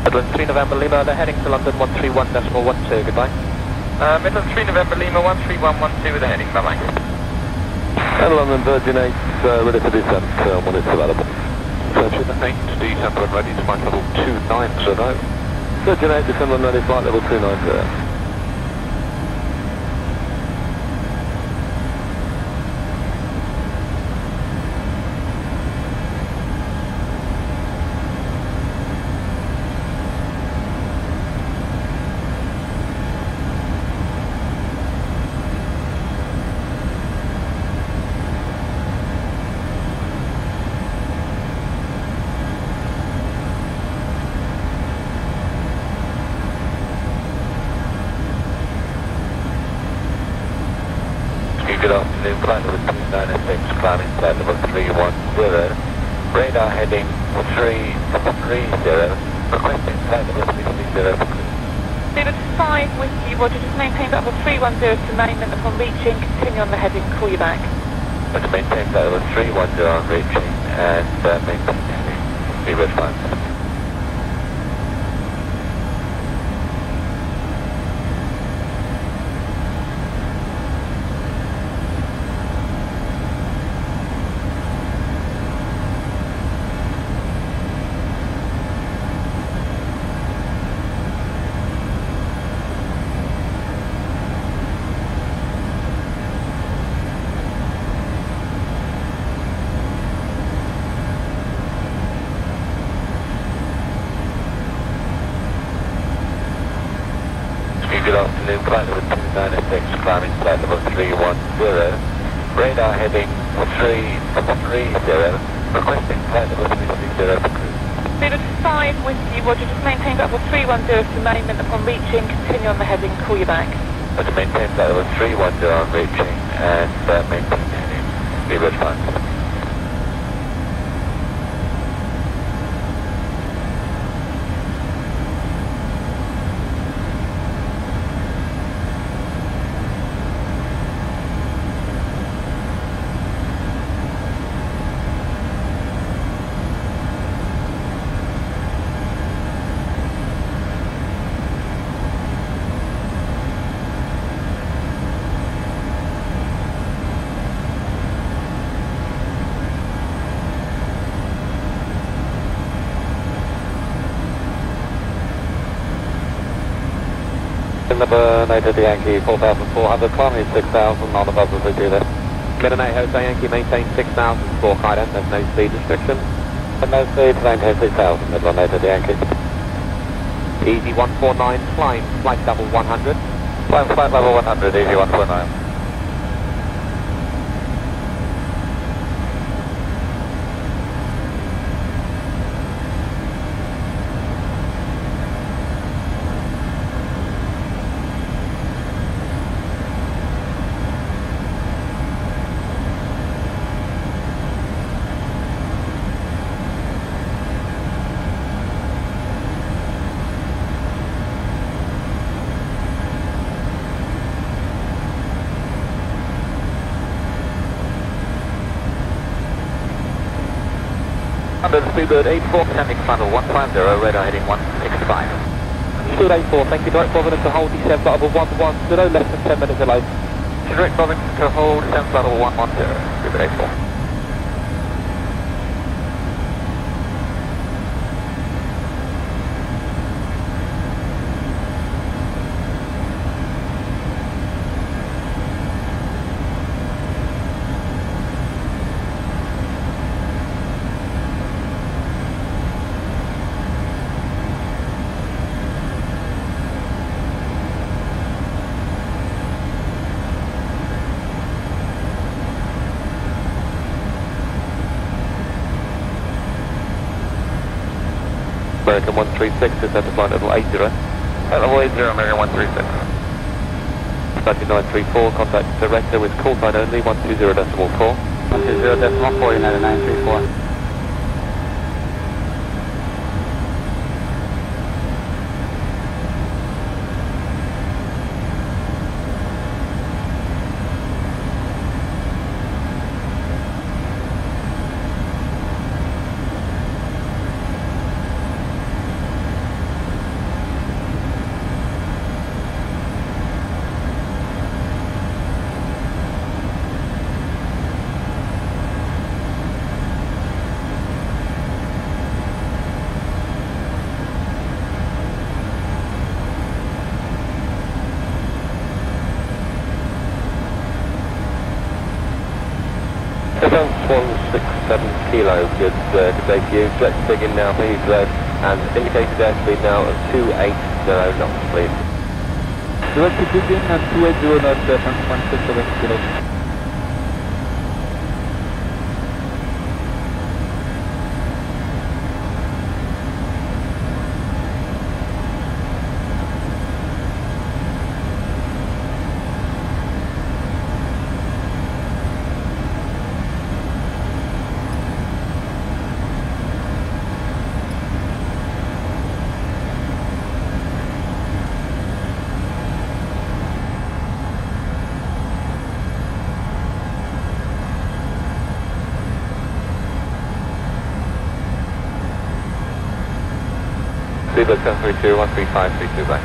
Midland 3 November Lima, they're heading to London 131.12, goodbye. Middle 3 November Lima 13112 with a heading, bye bye. And London Virgin 8, ready for descent when it's available. Virgin 8, descent and ready to flight level 290. Virgin 8, descent and ready, flight level 290. Good afternoon, flight level 296, climbing flight level 310, radar heading 330, requesting flight level 330 for cruise. Leader 5 with you, Roger, just maintain level 310 to main, and upon reaching, continue on the heading, call you back. To maintain flight level 310 on reaching, and maintain heading, be with 5. Good afternoon, flight level 296, climbing flight level 310, radar heading 330, requesting flight level 330 for cruise. Leader 5 with you, Roger, just maintain level 310 to main, and upon reaching, continue on the heading, call you back. To maintain flight level 310 on reaching, and maintain heading, be with 5. Number United Yankee 4400, climbing 6000 on the buzzer to do this. Midnight Jose Yankee, maintain 6000, squawk high end, there's no speed restriction. And no speed, maintain 6000, Midnight United Yankee. Easy 149, climb, flight level 100. Climb flight level 100, easy 149. Under the Speedbird 84, descending final 150, radar heading 165. Speed 84, thank you, direct Providence to hold descent flight level 110, less than 10 minutes delay. Direct Providence to hold descent flight level 110, Speedbird 84. American 136, descent to flight level 80. Level 80, American 136. 9934, contact director with call sign only, 120.4. 120.4, United 934. 617 kilo, good day to you. Let's dig in now for Heathrow and indicated airspeed now of 280 knots, please. Direct to dig in at 280 knots, 167 kilos. Seabird 732, 13532 back.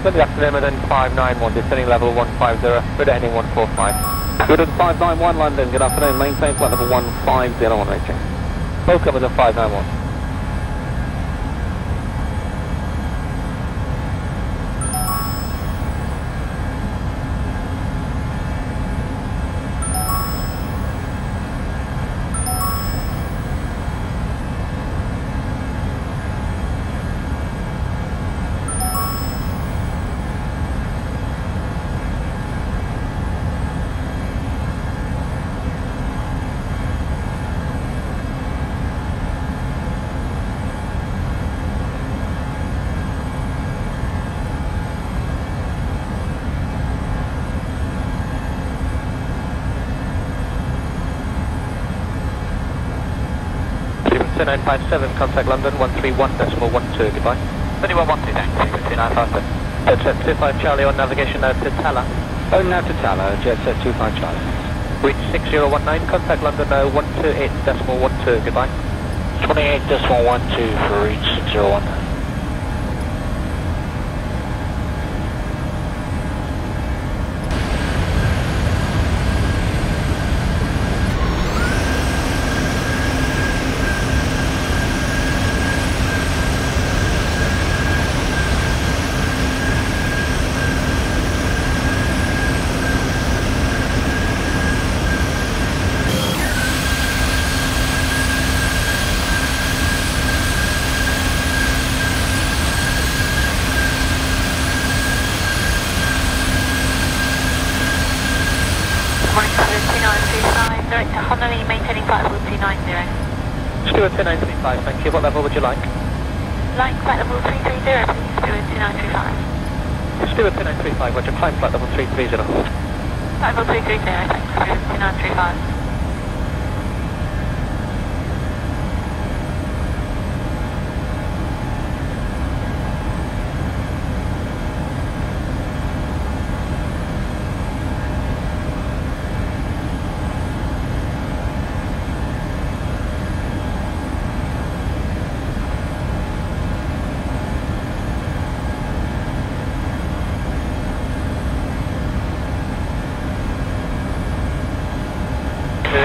Good afternoon, London 591, descending level 150, good ending 145. Good at 591 London, good afternoon, maintain flight level 150 on reaching. Both covers at 591. Seabird 2957, contact London 131.12, goodbye. 3112, thanks, 2957. Jet set 25 Charlie on navigation now to Tala. Oh, now to Tala, jet set 25 Charlie. Reach 6019, contact London now 128.12, goodbye. 28.12 for reach 6019. Stewart 2935, thank you. What level would you like? Like flight level 330, please, Stewart 2935. Stewart 2935, would you climb flight level 330? Flight level 330, thanks, Stewart 2935.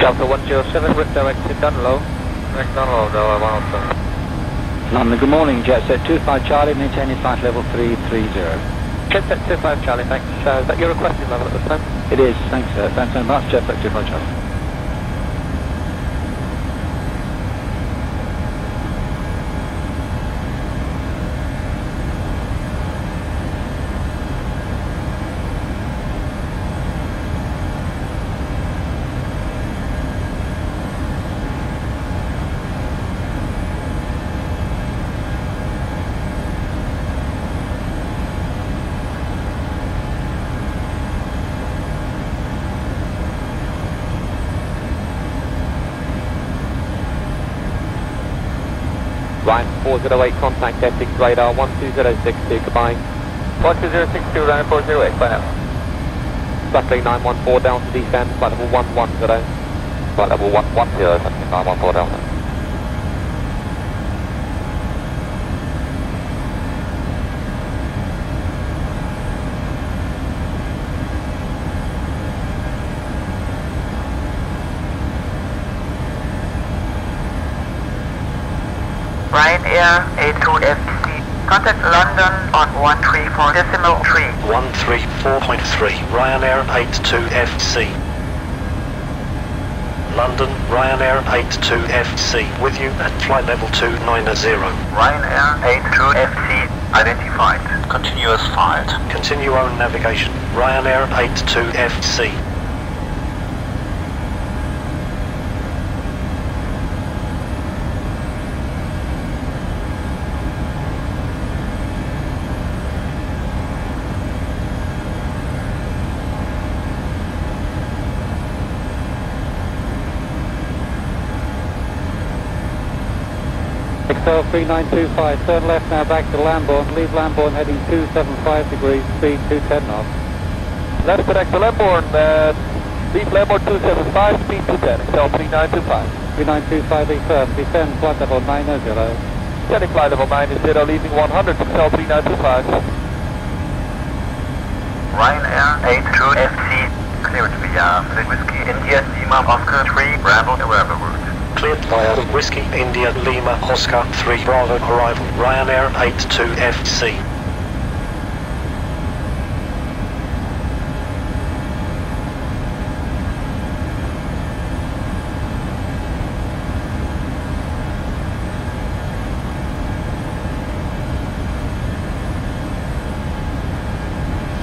Delta 107, route direct to Dunlow. Direct Dunlow, Delta 107. London, good morning, jet set 25 Charlie, maintaining flight level 330. Jet set 25 Charlie, thanks. Is that your requested level at this time? It is, thanks sir. Thanks very much, jet set 25 Charlie. Ryan 408, contact FTX radar 12062, goodbye. 12062, Ryan 408, bye now. Settling 914 down to descend, flight level 110. Flight level 110, settling 914 Delta. Ryanair A2FTC. Contact London on 134.3. 134.3. Ryanair 82FC. London, Ryanair 82FC. With you at flight level 290. Ryanair 82FC identified. Continuous flight. Continue own navigation. Ryanair 82FC. XL 3925, turn left now back to Lambourne, leave Lambourne heading 275 degrees, speed 210 knots. Left correct to Lambourne, leave Lambourne 275, speed 210, XL 3925. 3925 confirm, descend flight level 90. Descending flight level 90, leaving 100, XL 3925. Ryanair 82FC, cleared via Whiskey India Lima Oscar 3 Bravo arrival route. Cleared via Whiskey India Lima Oscar 3 Bravo arrival. Ryanair 82FC.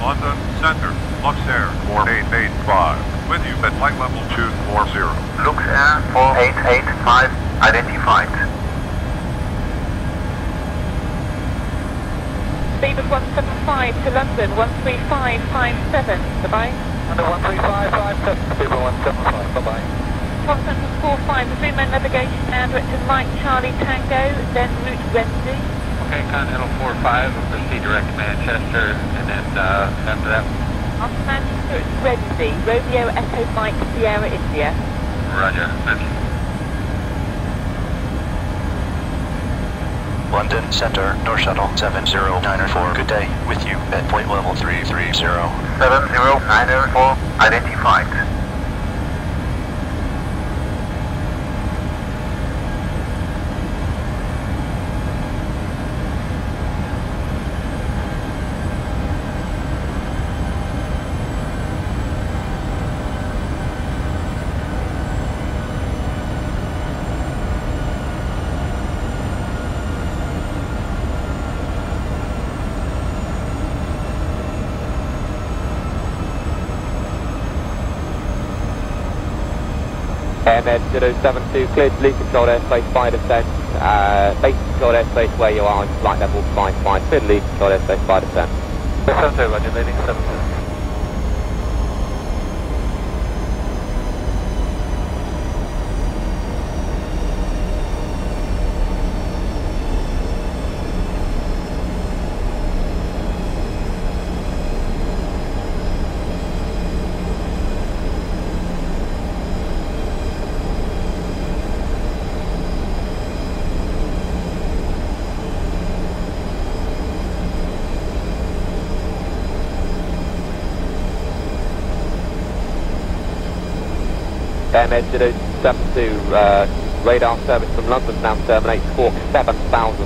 London Center, Luxair 4885. With you at flight level 240. Luxair 4885 identified. Speed of 175 to London 13557. Goodbye. Under 13557, speed of 175. Bye bye. Constant 45, resume my navigation now, direct to Mike Charlie Tango, then route Wednesday. Okay, Continental 45, we'll proceed direct to Manchester, and then after that. On Manchester, it's Wednesday, Romeo Echo Mike Sierra India. Roger, thank you. London Center, North Shuttle 7094. Good day. With you at point level 330. 7094 identified. AMS 072, cleared to lead controlled airspace 5 descent, base controlled airspace where you are, flight level 55, cleared to lead controlled airspace 5 descent. 72, roger, leading 72. AMS 072, radar service from London now terminates Squawk 7000.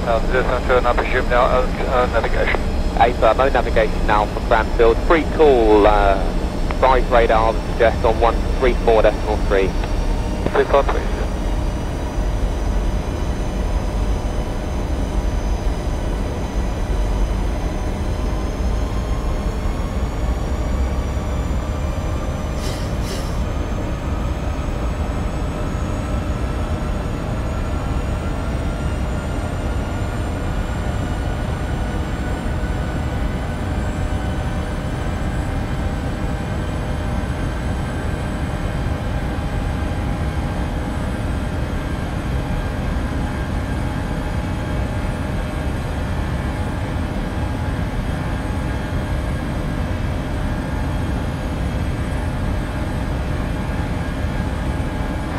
072, and I presume now navigation. AFIRM, no navigation now from Cranfield. Free call, rise radar suggest on 134.3. 343.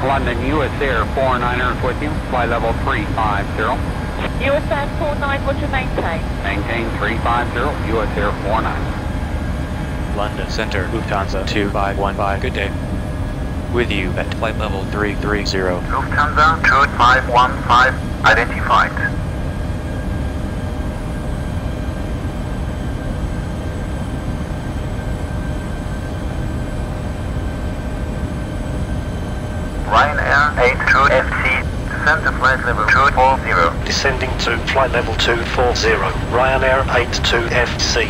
London, US Air 49er with you, flight level 350. US Air 49, roger, maintain. Maintain 350, US Air 49. London Center, Lufthansa 2515, good day. With you at flight level 330. Lufthansa 2515, identified. Ryanair 82 FC, descend to flight level 240. Descending to flight level 240, Ryanair 82 FC.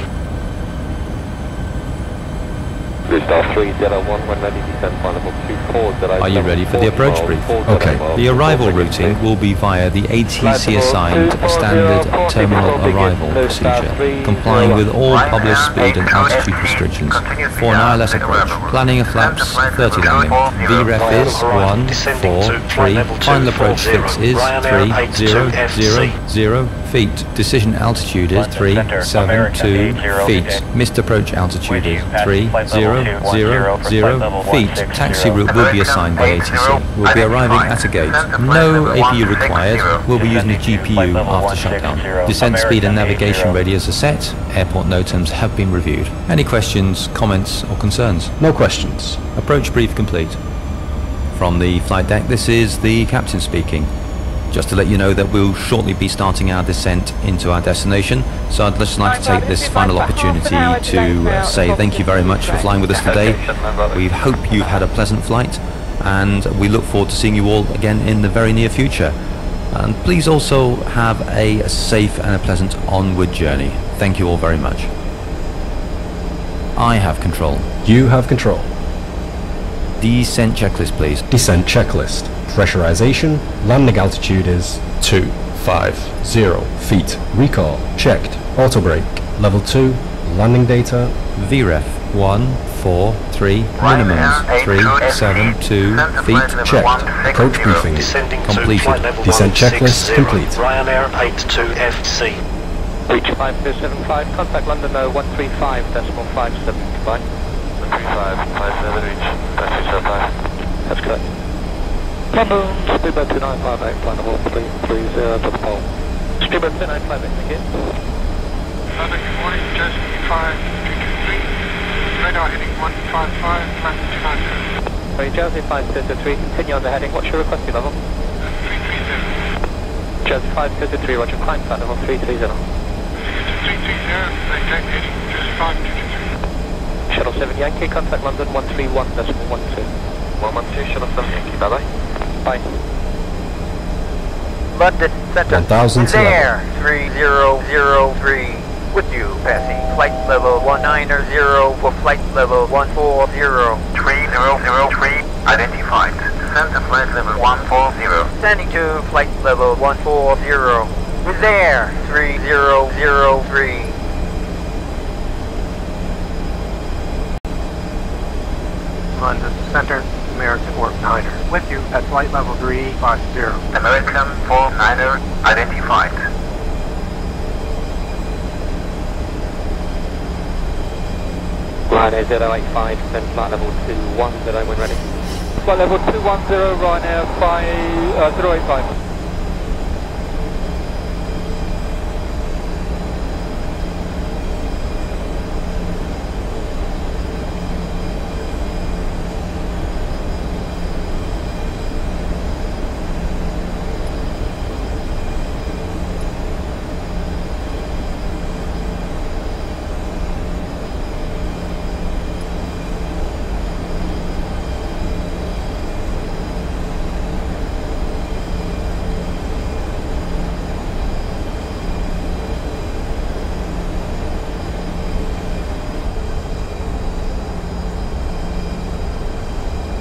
Star 301, when ready, descend flight level 240. Are you ready for the approach brief? Okay. The arrival routing will be via the ATC assigned standard terminal arrival procedure, complying with all published speed and altitude restrictions. For an ILS approach, planning a flaps 30 landing. VREF is 143, final approach fix is 3000 feet. Decision altitude is 372 feet. Missed approach altitude is 3000 feet. Taxi route will be assigned by ATC. We'll be arriving at a gate. No APU required. We'll be using the GPU after shutdown. Descent speed and navigation radius are set. Airport NOTAMs have been reviewed. Any questions, comments or concerns? No questions. Approach brief complete. From the flight deck, this is the captain speaking. Just to let you know that we'll shortly be starting our descent into our destination, so I'd just like to take this final opportunity to say thank you very much for flying with us today. We hope you've had a pleasant flight, and we look forward to seeing you all again in the very near future. And please also have a safe and a pleasant onward journey. Thank you all very much. I have control. You have control. Descent checklist, please. Descent checklist. Pressurization, landing altitude is 250 feet. Recall checked. Auto brake. Level 2. Landing data. VREF 143. Minimums 372 feet. Checked. Approach briefing completed. Descent checklist complete. Ryanair 82 FC. Reach 5275, contact London 135.57, goodbye. 135.57, reach 5275. That's correct. London, speedbird 2958, flight level 330 to the pole. Speedbird 2958, thank you. London, good morning, Jersey 5223. Radar heading 155, flight 290. Sorry, Jersey 5223, continue on the heading, what's your requesting level? 330. Jersey 5223, roger, climb flight level 330. 330, maintain heading, Jersey 5223. Shuttle 7 Yankee, contact London 131.12. 112, Shuttle 7 Yankee, bye bye. Bye. London Center. 1000 to there, 3003. With you, passing flight level 190 for flight level 140. 3003, identified. Descend to flight level 140. Standing to flight level 140. We're there, 3003. London Center, American 49er. With you at flight level 350. American 49er, identified. Ryanair 085, then flight level 210 when ready. Flight level 210, Ryanair 085.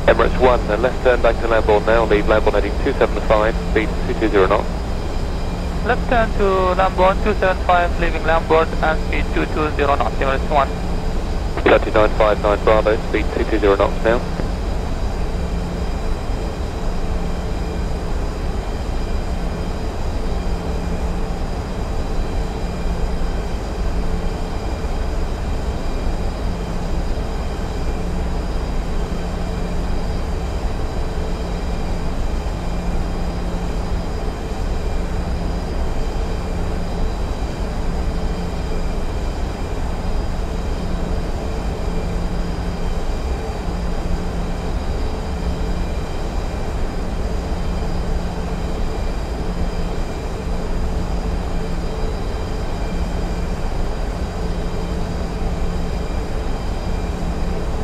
Emirates 1, left turn back to Lambourne now, leave Lambourne heading 275, speed 220 knots. Left turn to Lambourne 275, leaving Lambourne and speed 220 knots, Emirates 1. 3959 Bravo, speed 220 knots now.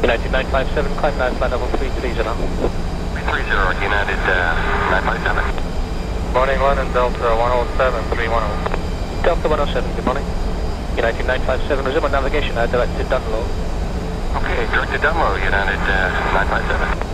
United 957, climb now, flight level 330 now. 30, United 957. Morning, London, Delta 107, 310. Delta 107, good morning. United 957, resume on navigation, directed Dunlow. Okay, directed Dunlow, United 957.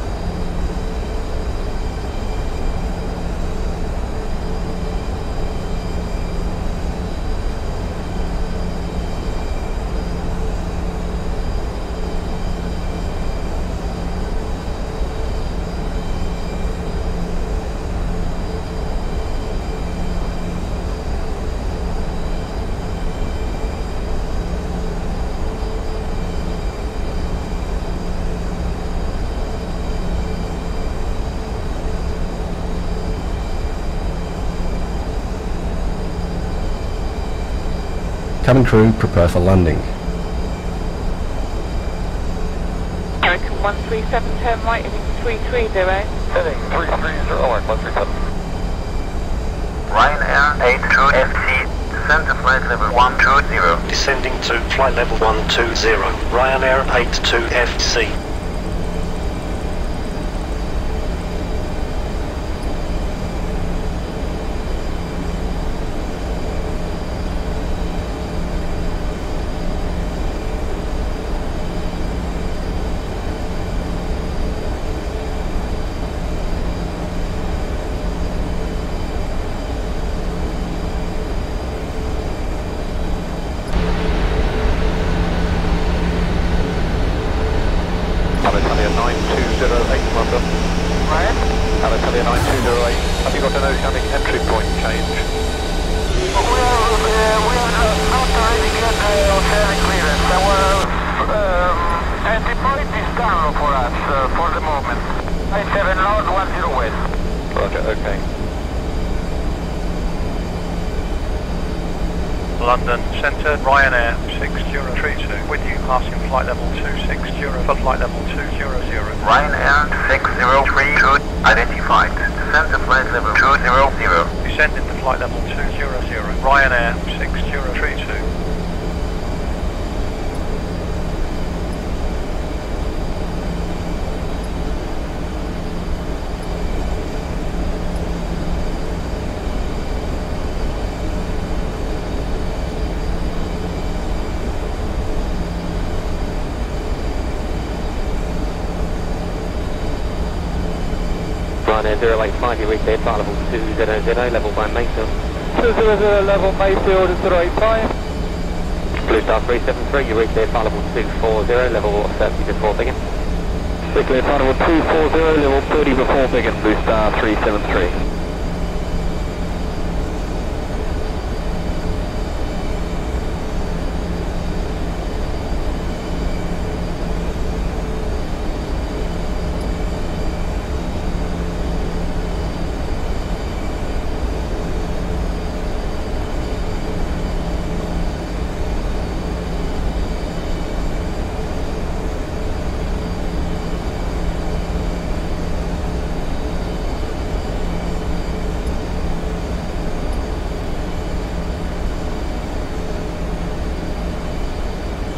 Cabin crew, prepare for landing. American 137, turn right, heading 330. Heading 330, 137. Ryanair 82 FT, descend to flight level 120. Descending to flight level 120. Ryanair 82 FC. Alitalia 9208, London. Ryan? Alitalia 9208, have you got an oceanic entry point change? We have not already got the oceanic clearance. Our entry point is down for us for the moment. 57 north, 10 west. Roger, okay. London Centre, Ryanair 6032, with you passing flight level 260 for flight level 200. Ryanair 6032, identified. Descend to flight level 200. Descending to flight level 200, Ryanair 6032. Ryanair 085, you reach the flight level 200, level 1 Mayfield. 200, level Mayfield, 085. Blue Star 373, you reach the flight level 240, level 30 before begin. Clear flight level 240, level 30 before begin, Blue Star 373.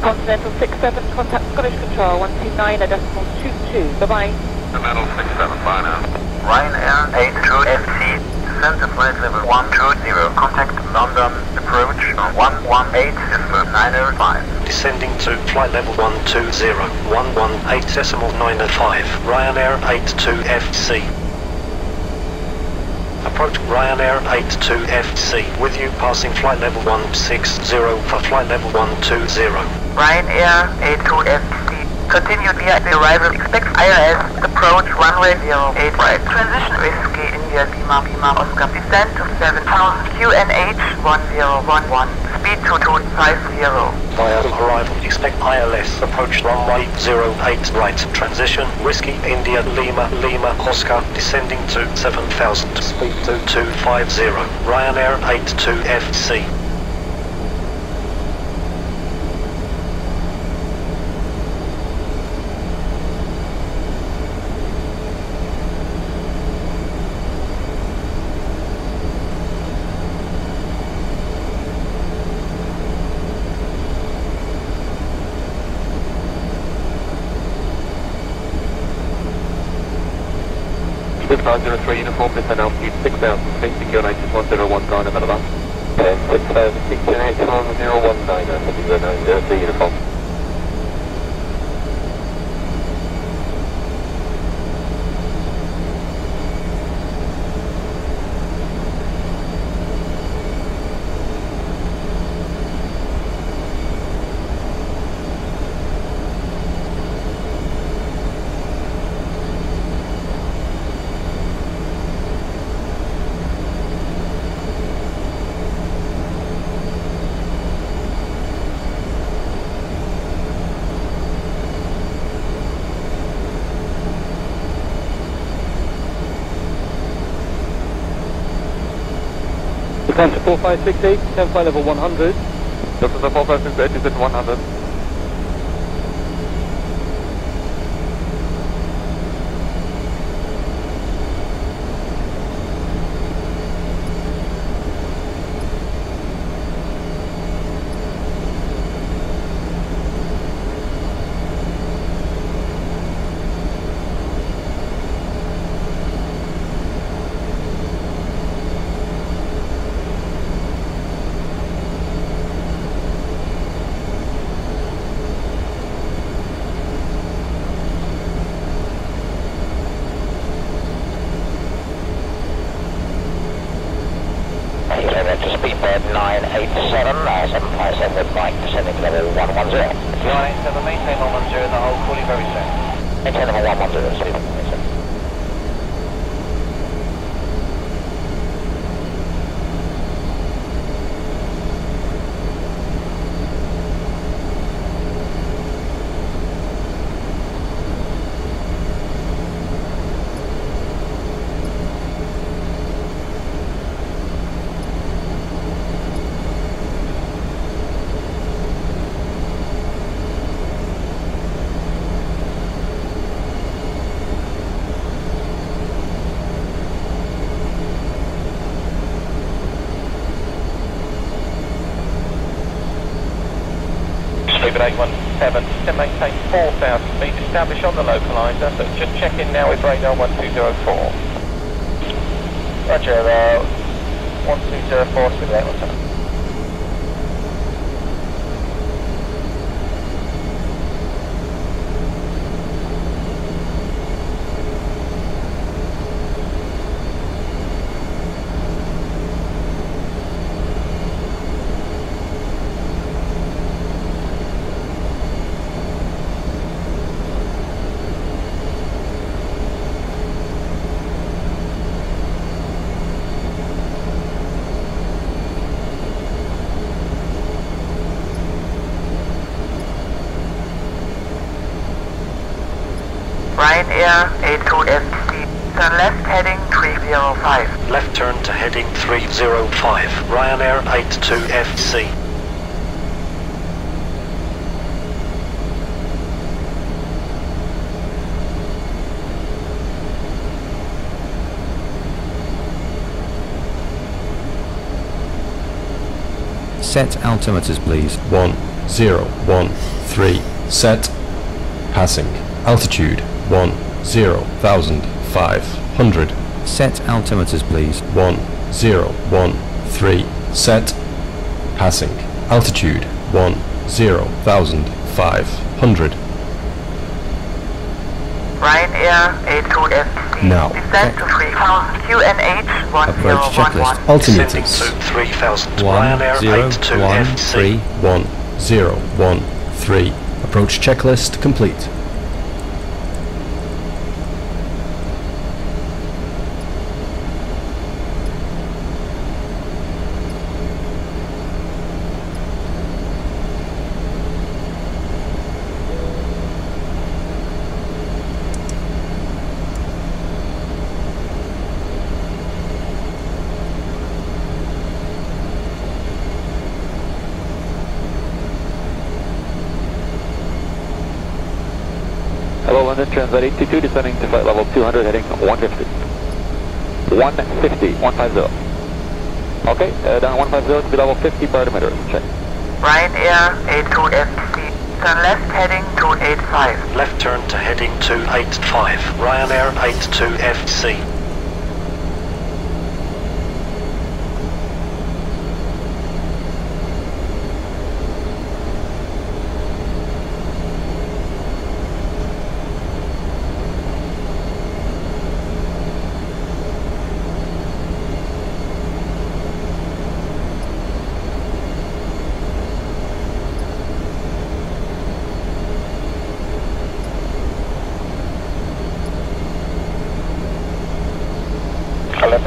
Continental 67, contact Scottish Control 129.22. Bye-bye. Continental 67, bye now. Ryanair 82 FT, descend to flight level 120. Contact London, approach 118.905. Descending to flight level 120, 118.905, Ryanair 82 FC. Approach Ryanair 82 FC, with you passing flight level 160 for flight level 120. Ryanair 82 FT, continue via the arrival, expect IRS, approach runway 08 right. Transition Whiskey India Lima Oscar, descend to 7000, QNH 1011, speed 2250. Via arrival, expect ILS, approach runway 08 right. Transition Whiskey India Lima Oscar, descending to 7000, speed 2250. Ryanair 82 FC. This 903 uniform, descend altitude 6,000 feet, secure native 1019, about that. 6,000 feet, secure native 1019, uniform. Descent to 4568, descent flight level 100. This is the 4568, descent 100. Speedbird 987, 757 with Mike, descending level 110. 987, maintain 110, the whole cooling very soon. Maintain level 110, speed 110. Speedbird 817, still maintain 4,000 feet, establish on the localizer, so just check in now with radar 1204. Roger, 1204, Speedbird 817. Ryanair 82FT, turn left heading 305. Left turn to heading 305. Ryanair 82FC. Set altimeters please. 1013, set, passing, altitude 10,500. Set altimeters please. 1013, set, passing, altitude 10,500. Ryanair 82FT, Now, descend to 3000, QNH 1011. approach checklist, altimeters, 3000, Ryanair 82FC. 1013, approach checklist complete. Hello London, Transat 822, descending to flight level 200, heading 150. 150, 150. Okay, down 150, speed level 50, parameters, check. Ryanair 82FC, turn left heading 285. Left turn to heading 285. Ryanair 82FC.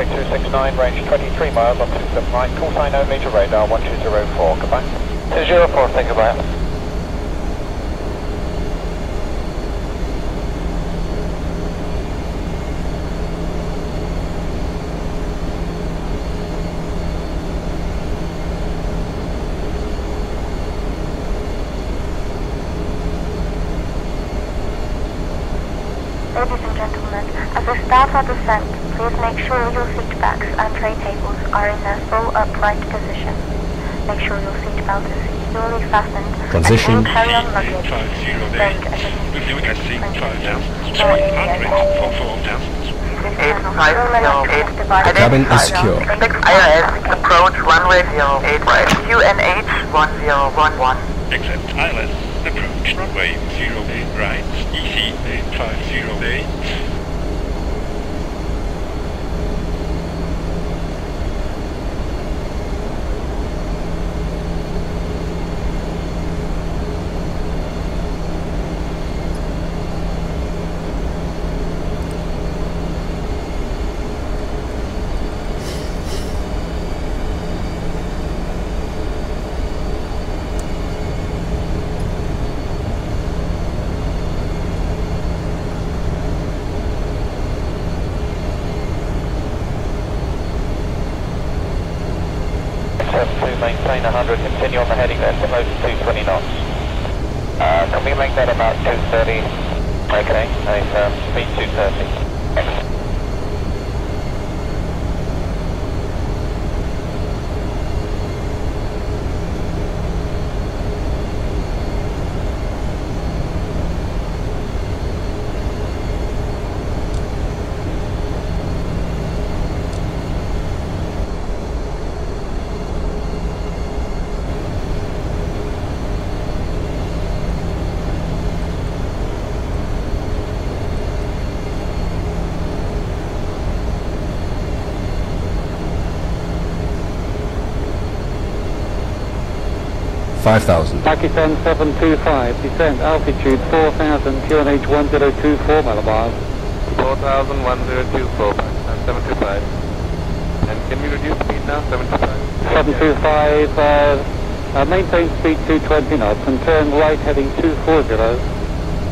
Victor 69, range 23 miles on 27 right, call sign only to radar 1204, goodbye. 204, thank you, bye. Ladies and gentlemen, as we start our descent, please make sure your seat backs and tray tables are in their full upright position. Make sure your seat belt is securely fastened Transition. and all carry-on luggage is stowed at a Cabin is secure. ILS approach runway 08 right. QNH 1011. Accept ILS, approach runway 08 right, EC 8508. Maintain 100, continue on the heading there, close to 220 knots. Can we make that about 230? Okay, nice, speed 230. Pakistan 725, descent altitude 4000, QNH 1024 millibars. 4000, 1024, Pakistan 725. And can you reduce speed now, 725? 725, maintain speed 220 knots and turn right heading 240.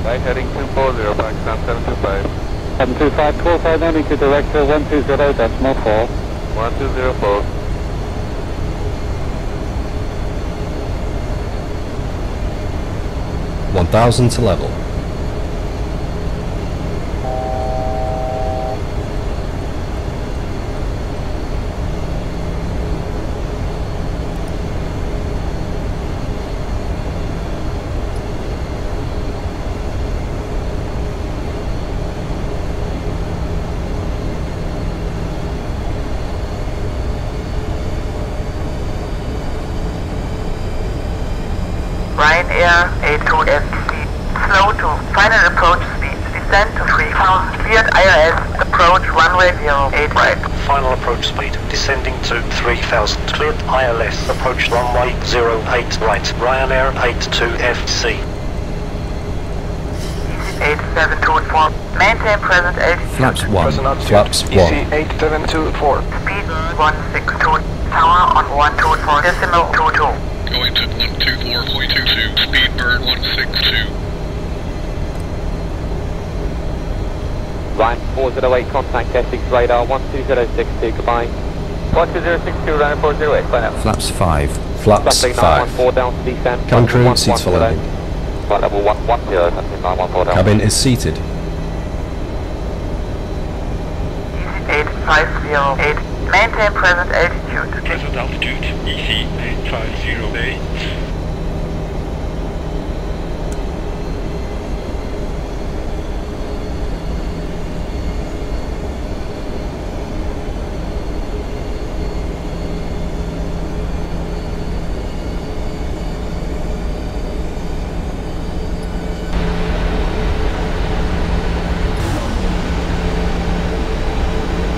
Right heading 240, Pakistan 725. 725, call sign only to director 120, decimal 4. 1204. 1000 to level. Ryanair 82 FTC. Slow to final approach speed. Descent to 3000. Cleared ILS. Approach runway 08 right. Final approach speed. Descending to 3000. Cleared ILS. Approach runway 08 right. Ryanair 82 FTC. 8724. Maintain present altitude. Flaps 1. Flaps 1. EC8724. Speed 162. Tower on 124. Decimal 22. Going to 124.22, speed bird 162. Ryan 408, contact FTX radar 12062, goodbye. 12062, Ryan 408, bye now. Flaps 5. Flaps 5. 914 down to descent. Cabin crew, seats for landing. Flight level 110, 914 down. Cabin is seated. 8508. Maintain present altitude. Present altitude, EC 8508.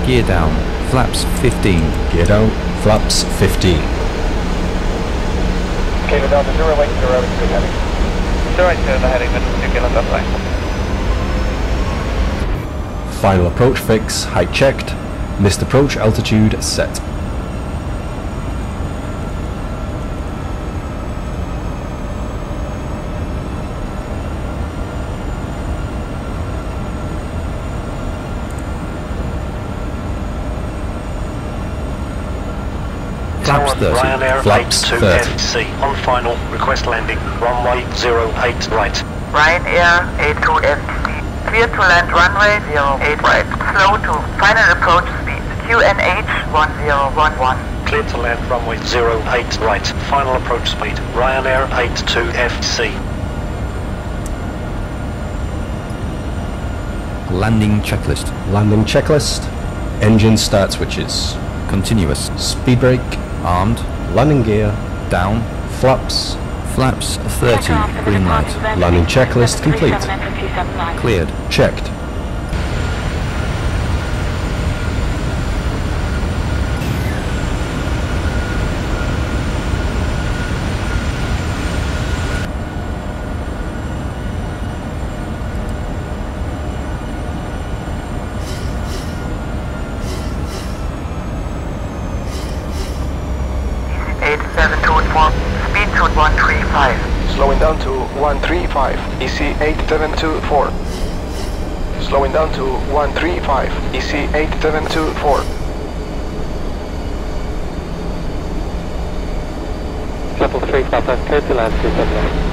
Gear down, flaps 15. Gear down, flaps 15. Okay, we're down to 0 weight, 0 to heading. 0 to the heading, then 2 kilos up line. Final approach fix, height checked, Missed approach altitude set. Flaps 30, Ryanair flaps 30. 82FC on final, request landing, runway 08 right. Ryanair 82FC, clear to land runway 08 right, slow to final approach speed, QNH 1011. Clear to land runway 08 right, final approach speed, Ryanair 82FC. Landing checklist. Landing checklist. Engine start switches. Continuous. Speed brake. Armed. Landing gear. Down. Flaps. Flaps 30. Green light. Landing checklist complete. Cleared. Checked. Speed to 135. Slowing down to 135, EC 8724. Slowing down to 135, EC 8724. Level 3 Papa, clear to land 279.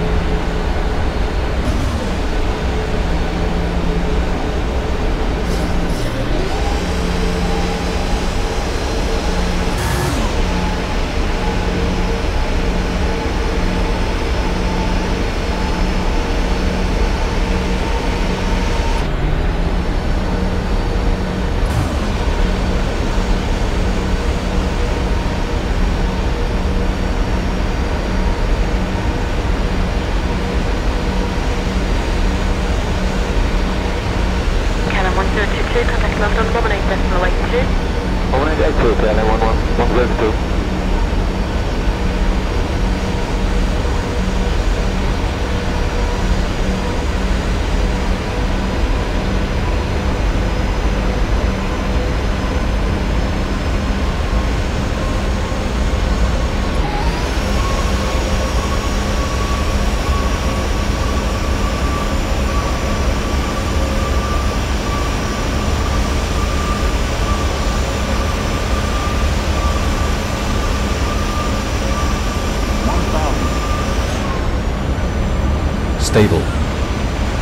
Stable.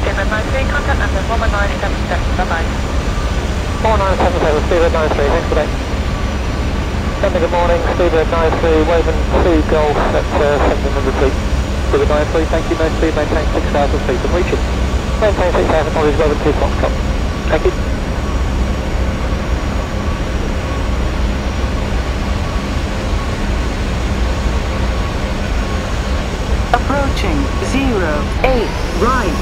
Steven 93, contact number 11977, bye-bye. 4977, Steven 93, thanks for that. Sunday, good morning, Steven 93, Waving 2 Golf at 700 feet. Steven 93, thank you, no speed, maintain 6,000 feet and reaching. Maintain 6,000, apologies, Waving 2 Foxtrot. Thank you. Approaching 08 right.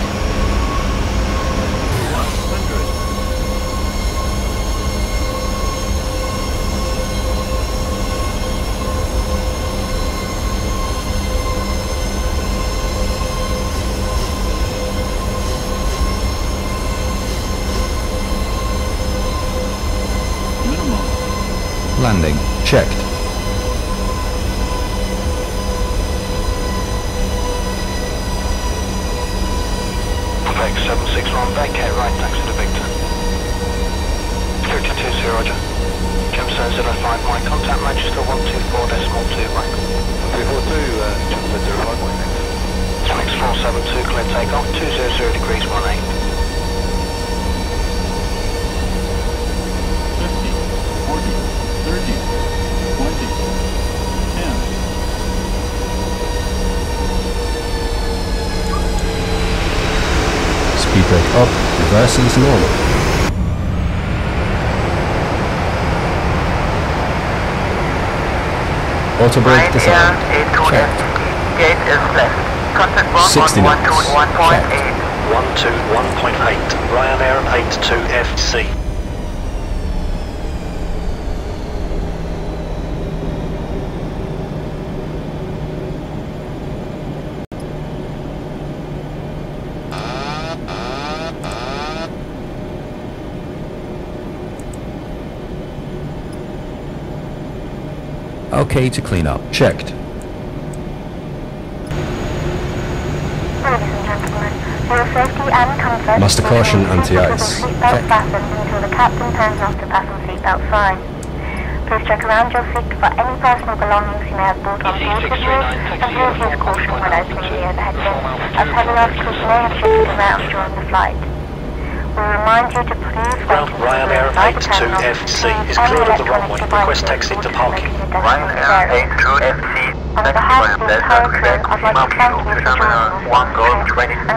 100. Minimum. Landing. Checked. FTX 761, vacate right, taxi to Victor. 320, roger. Gemstone 05, my contact Manchester 124.2, Mike. 342, Gemstone 05, my next. FTX 472, clear takeoff, 200 degrees 18. 50, 40, 30, 20, 10. Speed brake up, reverses normal. Auto brake disarmed. Checked. Gate is left. Contact 60 knots. 121.8. 121.8, Ryanair 82FC. Okay to clean up. Checked. Ladies and gentlemen, for your safety and comfort, Master caution, anti-ice. Seatbelt fastened until the captain turns off the fasten seatbelt sign. Please check around your seat for any personal belongings you may have brought on board with you, and please use caution when opening the overhead bin, as heavy articles may have shifted around during the flight. We remind you to please Ground Ryanair 82FC is cleared of the runway. Request taxi to parking. Ryanair 82FC. On behalf of the entire crew, I'd like to thank you for joining us.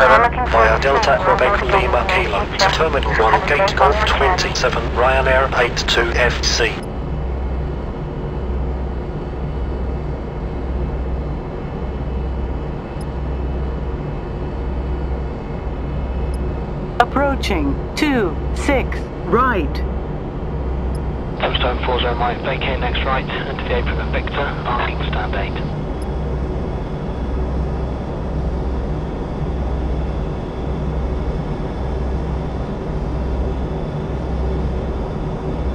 Via Delta Quebec Lima Kilo to Terminal 1 Gate Golf 27 Ryanair 82FC. Approaching 26 right. Tempstone 40 Mike, vacate next right, and to the apron of Victor, arcing stand 8.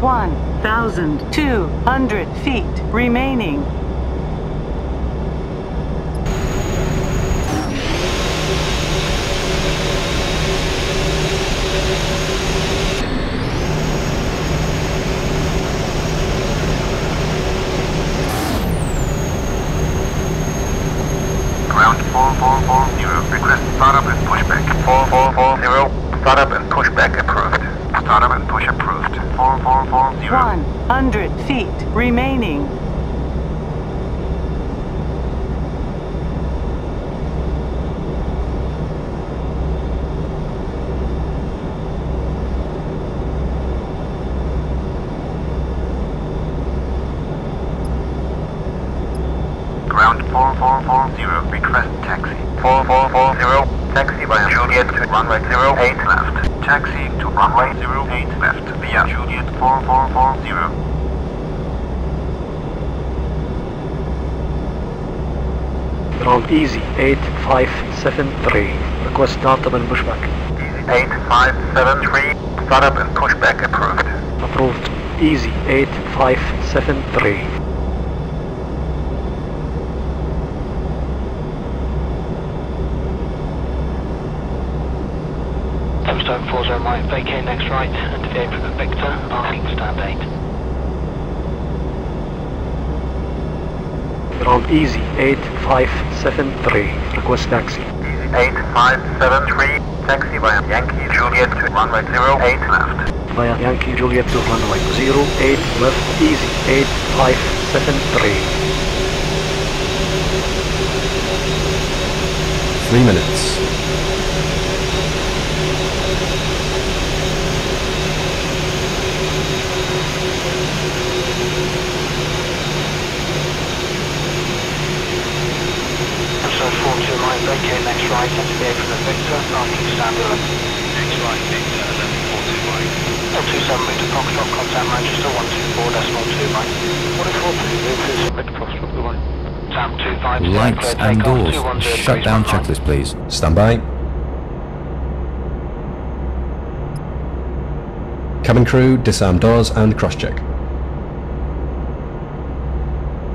$1,200 feet remaining. Ground 4440, request startup and pushback. 4440, startup and pushback approved. Startup and push approved. 4440. 100 feet remaining. Ground 4440, request taxi. 4440, taxi via Juliet to runway 08 left. Taxi to runway 08 left via Juliet 4440. Ground easy 8573. Request startup and pushback. Easy 8573, startup and pushback approved. Approved. Easy 8573. Tempstone 40 Mike, vacate next right, and to the apron of Victor, arcing stand 8. Ground easy 8573. Request taxi. Easy 8573, taxi via Yankee Juliet to runway 08 left. Via Yankee Juliet to runway 08 left. Easy 8573. 3 minutes. Tempstone 42 Mike, vacate next right, and to the apron of Victor, arcing stand 11. Next right, Victor 1142 Mike. L27 Victor Foxtrot, contact Manchester 124.2 Mike. 142, move to submit Foxtrot, goodbye. Sam 25, Lights and doors. Shut down checklist, please. Stand by. Cabin crew, disarm doors and cross-check.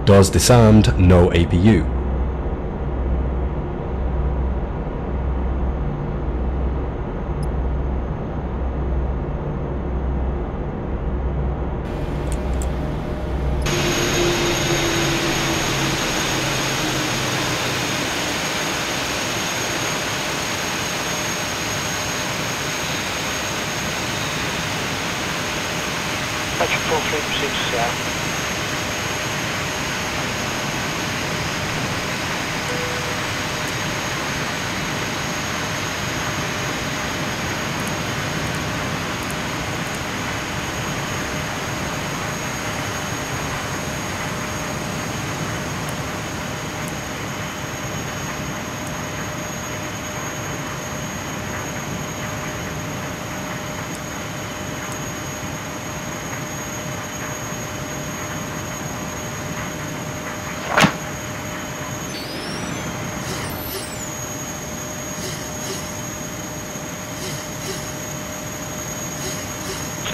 Doors disarmed, no APU. Patrick 43, proceed to Seattle.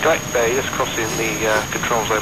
Direct Bay, just crossing the control zone.